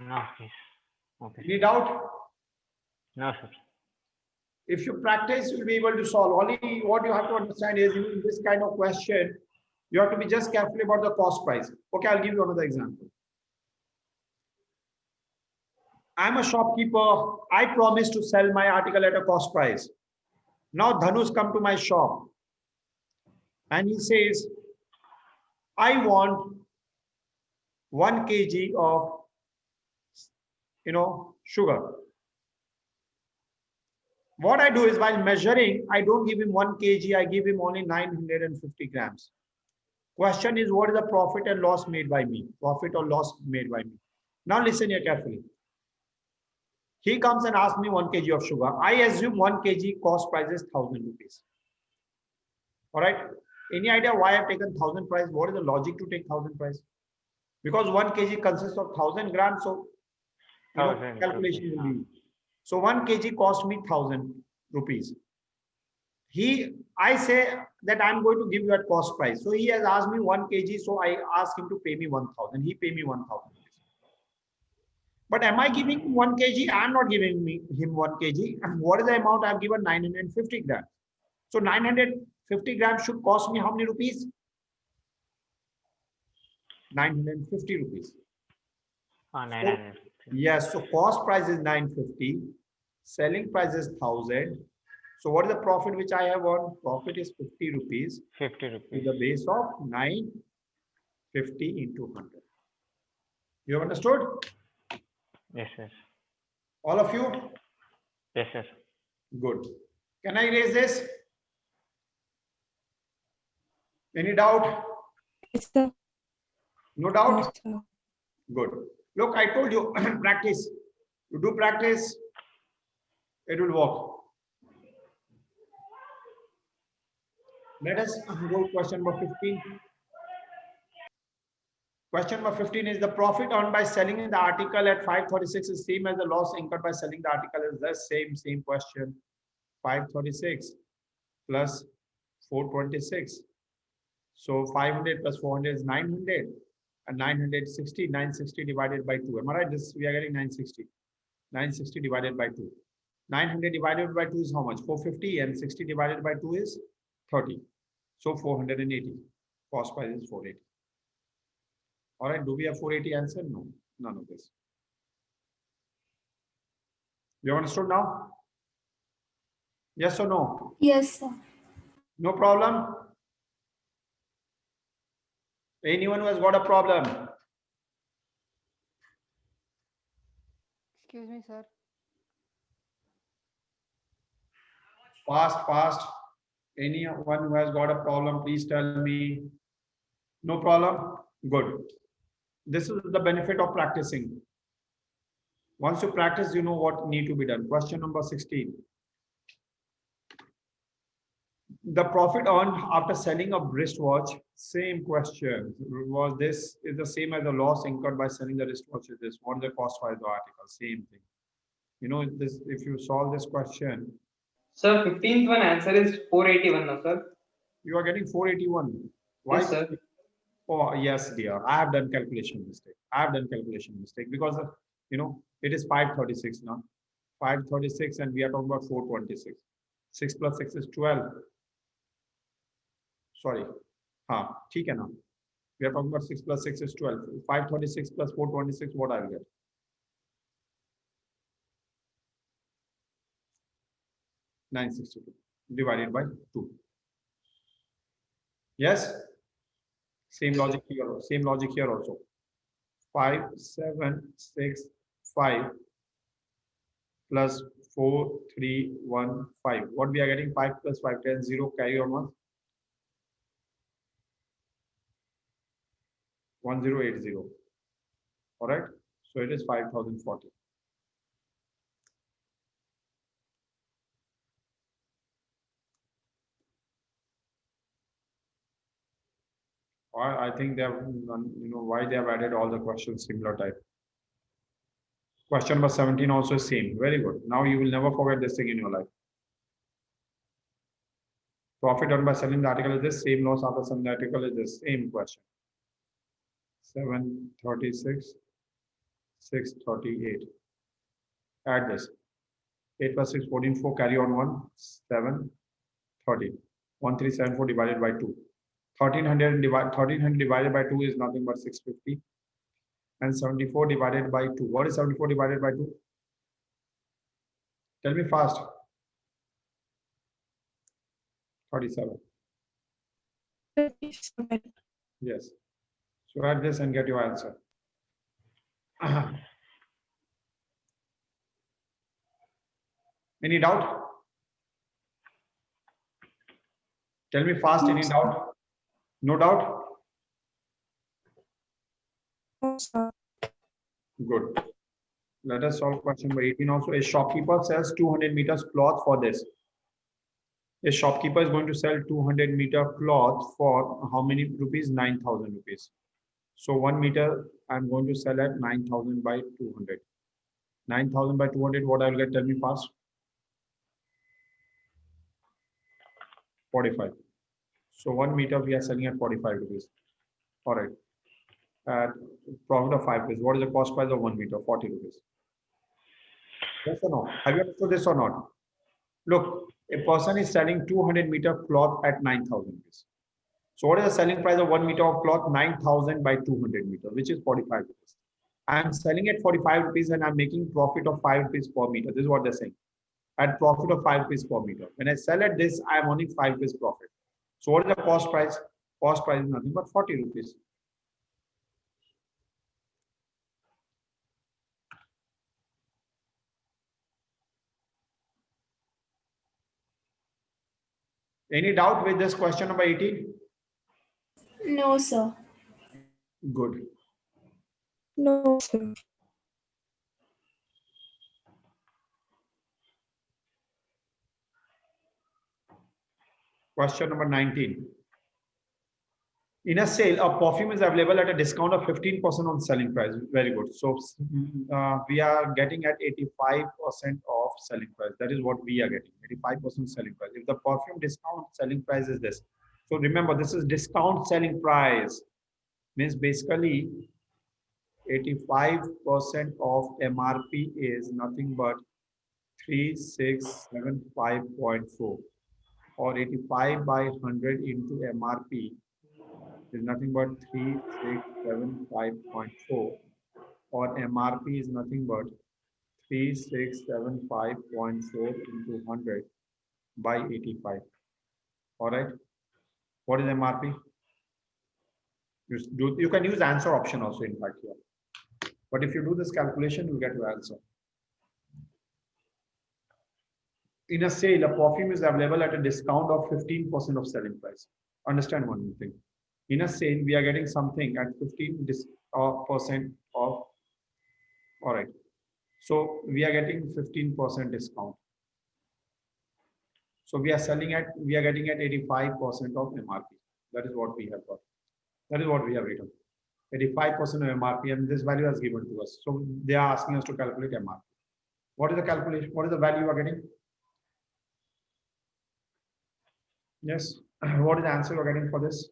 No, please. Okay. Any doubt? No, sir. If you practice, you'll be able to solve. Only what you have to understand is in this kind of question, you have to be just careful about the cost price. Okay, I'll give you another example. I'm a shopkeeper. I promise to sell my article at a cost price. Now Dhanush come to my shop and he says, I want 1 kg of, sugar. What I do is while measuring, I don't give him 1 kg, I give him only 950 grams. Question is, what is the profit and loss made by me? Profit or loss made by me? Now listen here carefully. He comes and asks me 1 kg of sugar. I assume 1 kg cost price is 1000 rupees. All right. Any idea why I've taken 1000 price? What is the logic to take 1000 price? Because 1 kg consists of 1000 grams. So calculation will be. So 1 kg cost me 1000 rupees. I say that I'm going to give you at cost price. So he has asked me 1 kg. So I ask him to pay me 1000. He pay me 1000 rupees. But am I giving him 1 kg? I'm not giving him 1 kg. And what is the amount I've given? 950 grams. So 950 grams should cost me how many rupees? 950 rupees. 950. Yes, so cost price is 950. Selling price is 1000. So what is the profit which I have on? Profit is 50 rupees. 50 With rupees. the base of 950 into 100. You have understood? Yes, sir. All of you? Yes, sir. Good. Can I erase this? Any doubt? Yes, sir. No No, doubt? sir. Good. Look, I told you, practice. You do practice, it will work. Let us go to question number 15. Question number 15 is the profit earned by selling the article at 536 is same as the loss incurred by selling the article is the same question. 536 plus 426. So 500 plus 400 is 900 and 960 divided by 2. Am I right? This we are getting 960. 960 divided by 2. 900 divided by 2 is how much? 450 and 60 divided by 2 is 30. So 480. Cost price is 480. All right. Do we have 480 answer? No, none of this. You understood now? Yes or no? Yes, sir. No problem? Anyone who has got a problem? Excuse me, sir. Fast. Anyone who has got a problem, please tell me. No problem? Good. This is the benefit of practicing. Once you practice, you know what need to be done. Question number 16. The profit earned after selling a wristwatch, same question. Was this is the same as the loss incurred by selling the wristwatch? Is this what is the cost for the article? Same thing. You know this. If you solve this question, Sir, 15th one answer is 481 now, sir. you are getting 481. Why? Yes, sir. Oh yes, dear. I have done calculation mistake. I have done calculation mistake because you know it is 536 now. 536 and we are talking about 426. 6 plus 6 is 12. Sorry. ठीक है ना. We are talking about 6 plus 6 is 12. 536 plus 426, what I will get? 962 divided by 2. Yes? Same logic here. Same logic here also. 5765 plus 4315. What we are getting? 5 plus 5, 10, 0, carry on 1. 1080. All right. So it is 5040. I think they have, you know, why they have added all the questions similar type. Question number 17 also is same. Very good. Now you will never forget this thing in your life. Profit earned by selling the article is this. Same loss after selling the article is this. Same question. 736, 638. Add this. 8 plus 6, 14, 4. Carry on 1, 7, 30. 1374 divided by 2. 1300 divided by 2 is nothing but 650. And 74 divided by 2. What is 74 divided by 2? Tell me fast. 37. 37. Yes. So add this and get your answer. Any doubt? Tell me fast. Any doubt? No doubt? No, sir. Good. Let us solve question number 18 also. A shopkeeper sells 200 meters cloth for this. A shopkeeper is going to sell 200 meter cloth for how many rupees? 9,000 rupees. So 1 meter I'm going to sell at 9,000 by 200. 9,000 by 200, what I will get? Tell me fast. 45. So 1 meter we are selling at 45 rupees. All right. At profit of 5 rupees. What is the cost price of 1 meter? 40 rupees. Yes or no? Have you understood this or not? Look, a person is selling 200 meter cloth at 9,000 rupees. So what is the selling price of 1 meter of cloth? 9,000 by 200 meter, which is 45 rupees. I am selling at 45 rupees and I'm making profit of 5 rupees per meter. This is what they're saying. At profit of 5 rupees per meter. When I sell at this, I am earning 5 rupees profit. So what is the cost price? Cost price is nothing but 40 rupees. Any doubt with this question number 18? No, sir. Good. No, sir. Question number 19. In a sale, a perfume is available at a discount of 15% on selling price. Very good. So we are getting at 85% of selling price. That is what we are getting, 85% selling price. If the perfume discount selling price is this. So remember, this is discount selling price. Means basically 85% of MRP is nothing but 3675.4, or 85 by 100 into MRP is nothing but 3675.4, or MRP is nothing but 3675.4 into 100 by 85. All right. What is MRP? You can use answer option also in fact here. But if you do this calculation, you get your answer. In a sale, a perfume is available at a discount of 15% of selling price. Understand one thing. In a sale, we are getting something at 15% of. All right. So we are getting 15% discount. So we are getting at 85% of MRP. That is what we have got. That is what we have written. 85% of MRP, and this value is given to us. So they are asking us to calculate MRP. What is the calculation? What is the value you are getting? Yes. What is the answer you are getting for this?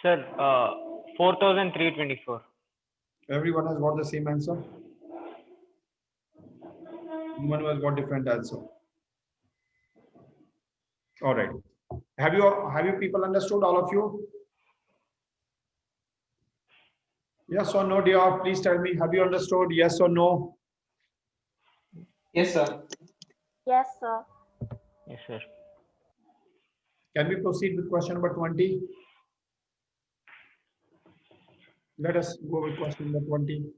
Sir, 4,324. Everyone has got the same answer. Anyone who has got different answer. All right. Have you people understood, all of you? Yes or no, dear? Please tell me. Have you understood? Yes or no? Yes, sir. Yes, sir. Yes, sir. Can we proceed with question number 20? Let us go with question number 20.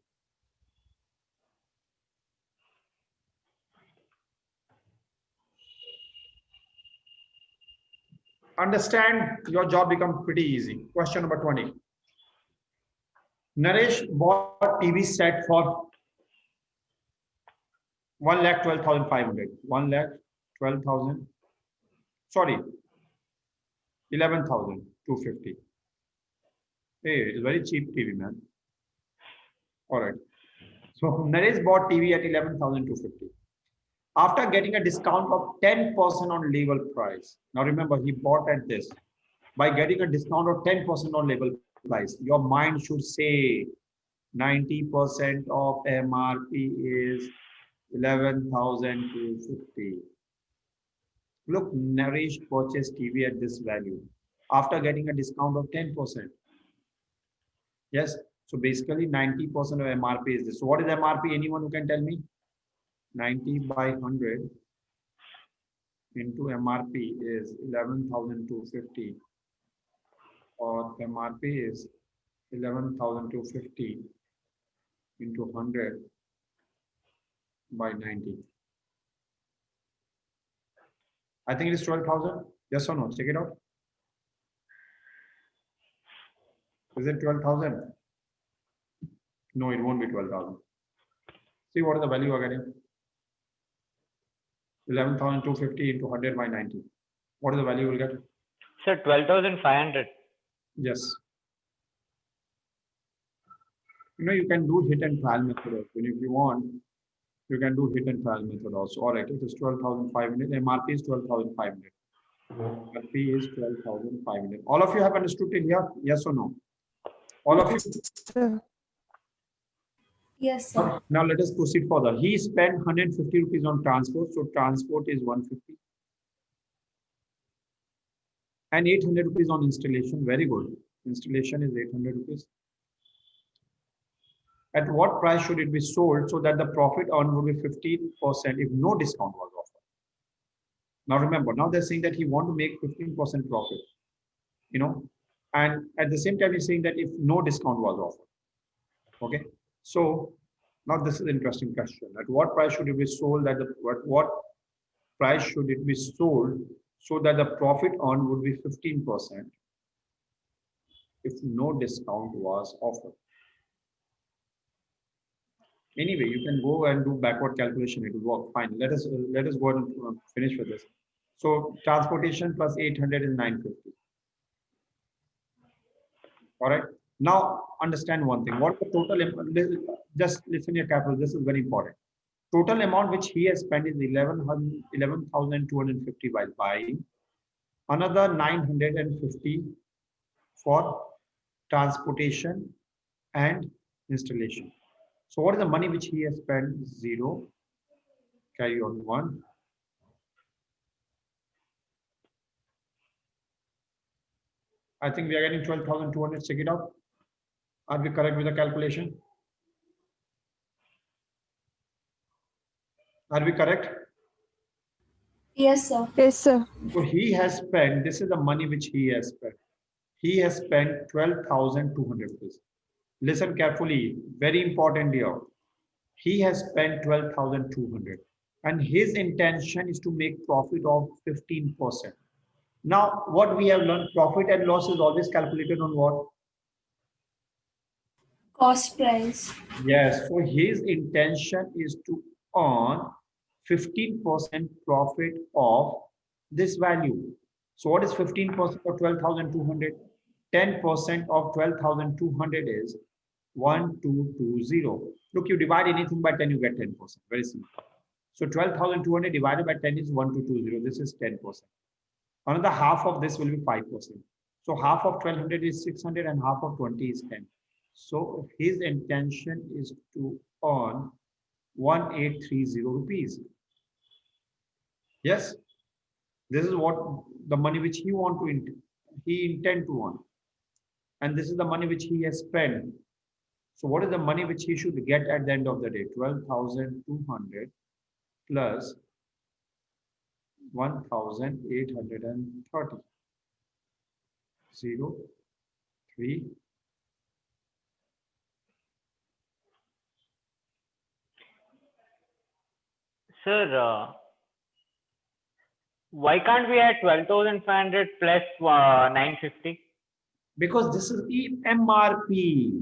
Understand, your job becomes pretty easy. Question number 20. Naresh bought TV set for 1,12,500. 1,12,000. Sorry, 11,250. Hey, it's very cheap TV, man. All right. So Naresh bought TV at 11,250. After getting a discount of 10% on label price. Now remember, he bought at this. By getting a discount of 10% on label price, your mind should say 90% of MRP is 11,250. Look, Naresh purchased TV at this value after getting a discount of 10%. Yes. So basically 90% of MRP is this. So what is MRP? Anyone who can tell me? 90 by 100 into MRP is 11,250, or MRP is 11,250 into 100 by 90. I think it is 12,000. Yes or no? Check it out. Is it 12,000? No, it won't be 12,000. See what is the value you are getting? 11,250 into 100 by 90. What is the value you will get? Sir, 12,500. Yes. You can do hit and trial method also. If you want, you can do hit and trial method also. All right, it is 12,500. MRP is 12,500. MRP is 12,500. All of you have understood it here? Yes or no? All of you? Sir. Yes, sir. Now let us proceed further. He spent 150 rupees on transport. So transport is 150. And 800 rupees on installation. Very good. Installation is 800 rupees. At what price should it be sold so that the profit earned would be 15% if no discount was offered? Now remember, now they're saying that he want to make 15% profit, and at the same time he's saying that if no discount was offered. Okay, so now this is an interesting question. At what price should it be sold that what price should it be sold so that the profit earned would be 15% if no discount was offered. Anyway, you can go and do backward calculation. It will work fine. Let us go and finish with this. So transportation plus 800 is 950. All right. Now understand one thing. What the total? Just listen here carefully. This is very important. Total amount which he has spent is 11,250 while buying. Another 950 for transportation and installation. So what is the money which he has spent? 0. Carry on 1. I think we are getting 12,200. Check it out. Are we correct with the calculation? Are we correct? Yes, sir. Yes, sir. So he has spent, this is the money which he has spent. He has spent 12,200 rupees. Listen carefully, very important here. He has spent 12,200 and his intention is to make profit of 15%. Now, what we have learned, profit and loss is always calculated on what? Cost price. Yes, so his intention is to earn 15% profit of this value. So what is 15% of 12,200? 10% of 12,200 is 1220. Look, you divide anything by 10, you get 10%. Very simple. So 12,200 divided by 10 is 1220. This is 10%. Another half of this will be 5%. So half of 1200 is 600 and half of 20 is 10. So his intention is to earn 1830 rupees. Yes, this is what the money which he intend to earn, and this is the money which he has spent. So what is the money which he should get at the end of the day? 12,200 plus 1,830. 0, 3. Sir, why can't we add 12,500 plus 950? Because this is MRP.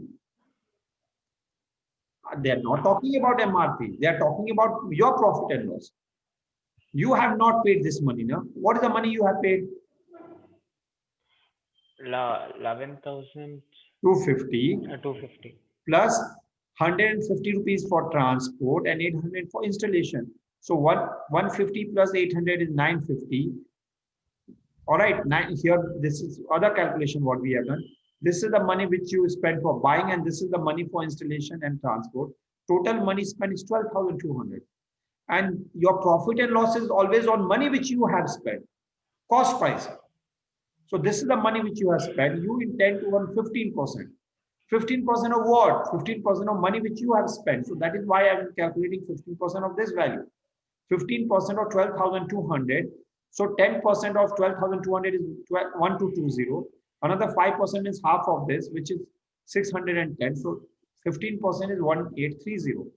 They are not talking about MRP. They are talking about your profit and loss. You have not paid this money now. What is the money you have paid? 11,250 250 plus 150 rupees for transport and 800 for installation. So 150 plus 800 is 950. All right, here this is other calculation what we have done. This is the money which you spend for buying and this is the money for installation and transport. Total money spent is 12,200. And your profit and loss is always on money which you have spent. Cost price. So this is the money which you have spent. You intend to earn 15%. 15% of what? 15% of money which you have spent. So that is why I am calculating 15% of this value. 15% of 12,200. So 10% of 12,200 is 1220. Another 5% is half of this, which is 610. So 15% is 1830.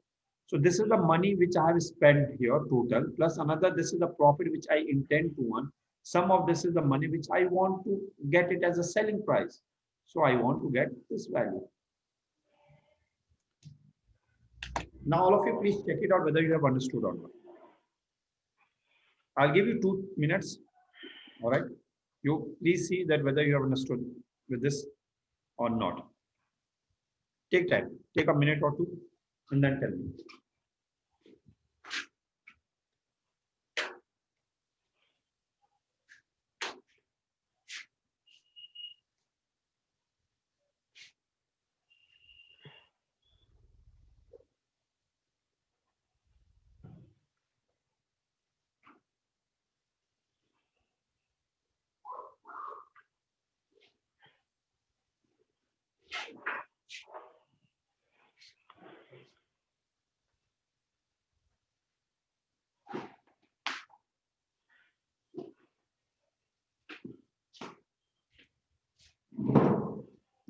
So this is the money which I have spent here total, plus another, this is the profit which I intend to earn. Some of this is the money which I want to get it as a selling price. So I want to get this value. Now all of you please check it out whether you have understood or not. I'll give you 2 minutes. All right. You please see that whether you have understood with this or not. Take time. Take a minute or 2 and then tell me.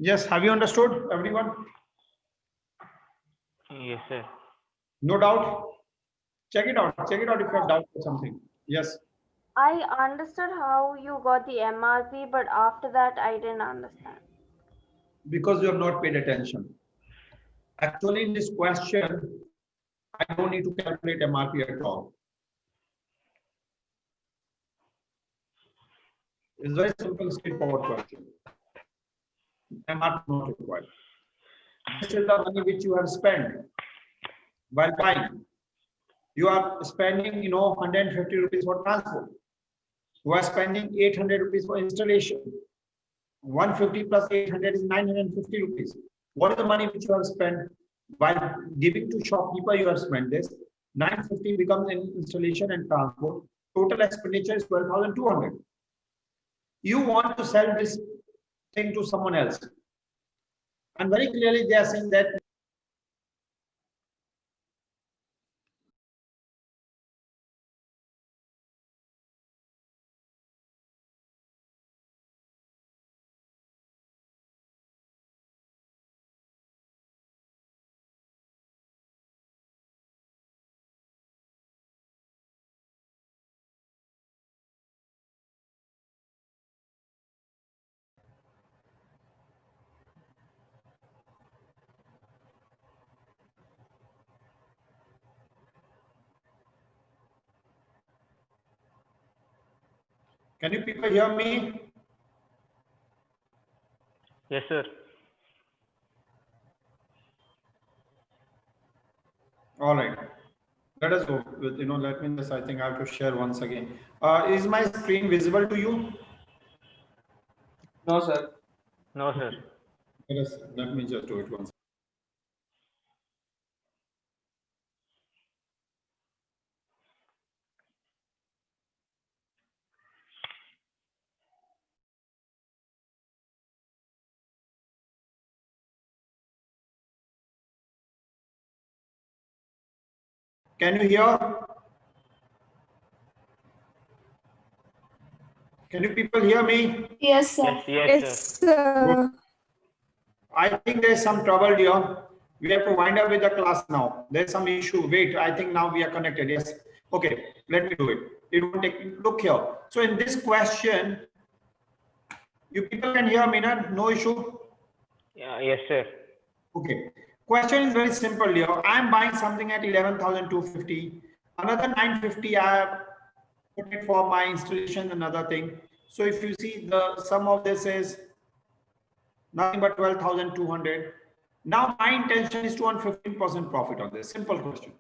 Yes, have you understood, everyone? Yes, sir. No doubt. Check it out. Check it out if you have doubt or something. Yes. I understood how you got the MRP, but after that, I didn't understand. because you have not paid attention. Actually, in this question, I don't need to calculate MRP at all. It's a very simple, straightforward question. MRP not required. This is the money which you have spent while buying. You are spending, 150 rupees for transport. You are spending 800 rupees for installation. 150 plus 800 is 950 rupees. What is the money which you have spent while giving to shopkeeper? You have spent this. 950 becomes in installation and transport. Total expenditure is 12,200. You want to sell this thing to someone else. And very clearly they are saying that can you people hear me? Yes, sir. All right. Let us go with, let me just, I think I have to share once again. Is my screen visible to you? No, sir. No, sir. Let me just do it once. Can you hear? Can you people hear me? Yes, sir. Yes, yes, Yes, sir. sir. I think there's some trouble here. We have to wind up with the class now. There's some issue. Wait, I think now we are connected. Yes. Okay, let me do it. It won't take. Look here. So in this question, you people can hear me, no issue. Yeah, yes, sir. Okay. Question is very simple here. I'm buying something at 11,250. Another 950 I have put it for my installation, another thing. So if you see the sum of this is nothing but 12,200. Now my intention is to earn 15% profit on this. Simple question.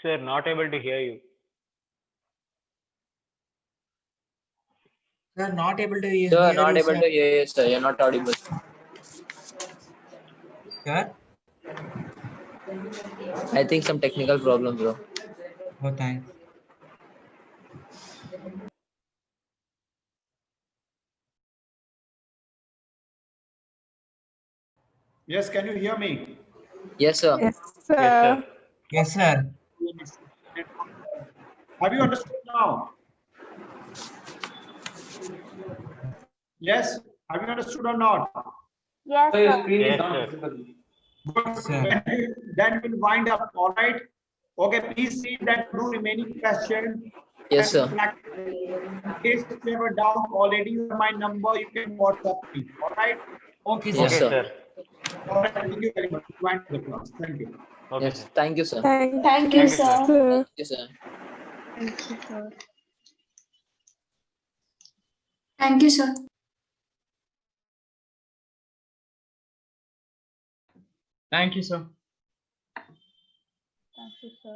Sir, not able to hear you. Sir, not able to hear, Sir, hear not you, able sir. to hear you, sir. You're not audible. Sir? I think some technical problem, bro. Oh, thanks. Yes, can you hear me? Yes, sir. Yes, Yes, sir. sir. Yes, sir. Have you understood now? Yes. Have you understood or not? Yes, So your sir. screen is Yes, not sir. visible. Good. Sir. Then we'll wind up. All right. Okay. Please see that two remaining questions. Yes, sir. In case you have a doubt, already you have my number. You can WhatsApp me. All right. Okay, Yes, Okay, sir. sir. sir. All right. Thank you very much. Wind up the class. Thank you. Okay, Yes. sir. Thank you, sir. Thank Thank you, you, Thank you, sir. sir. Thank you, sir. Thank you, sir. Thank you, sir. Thank you, sir. Thank you, sir.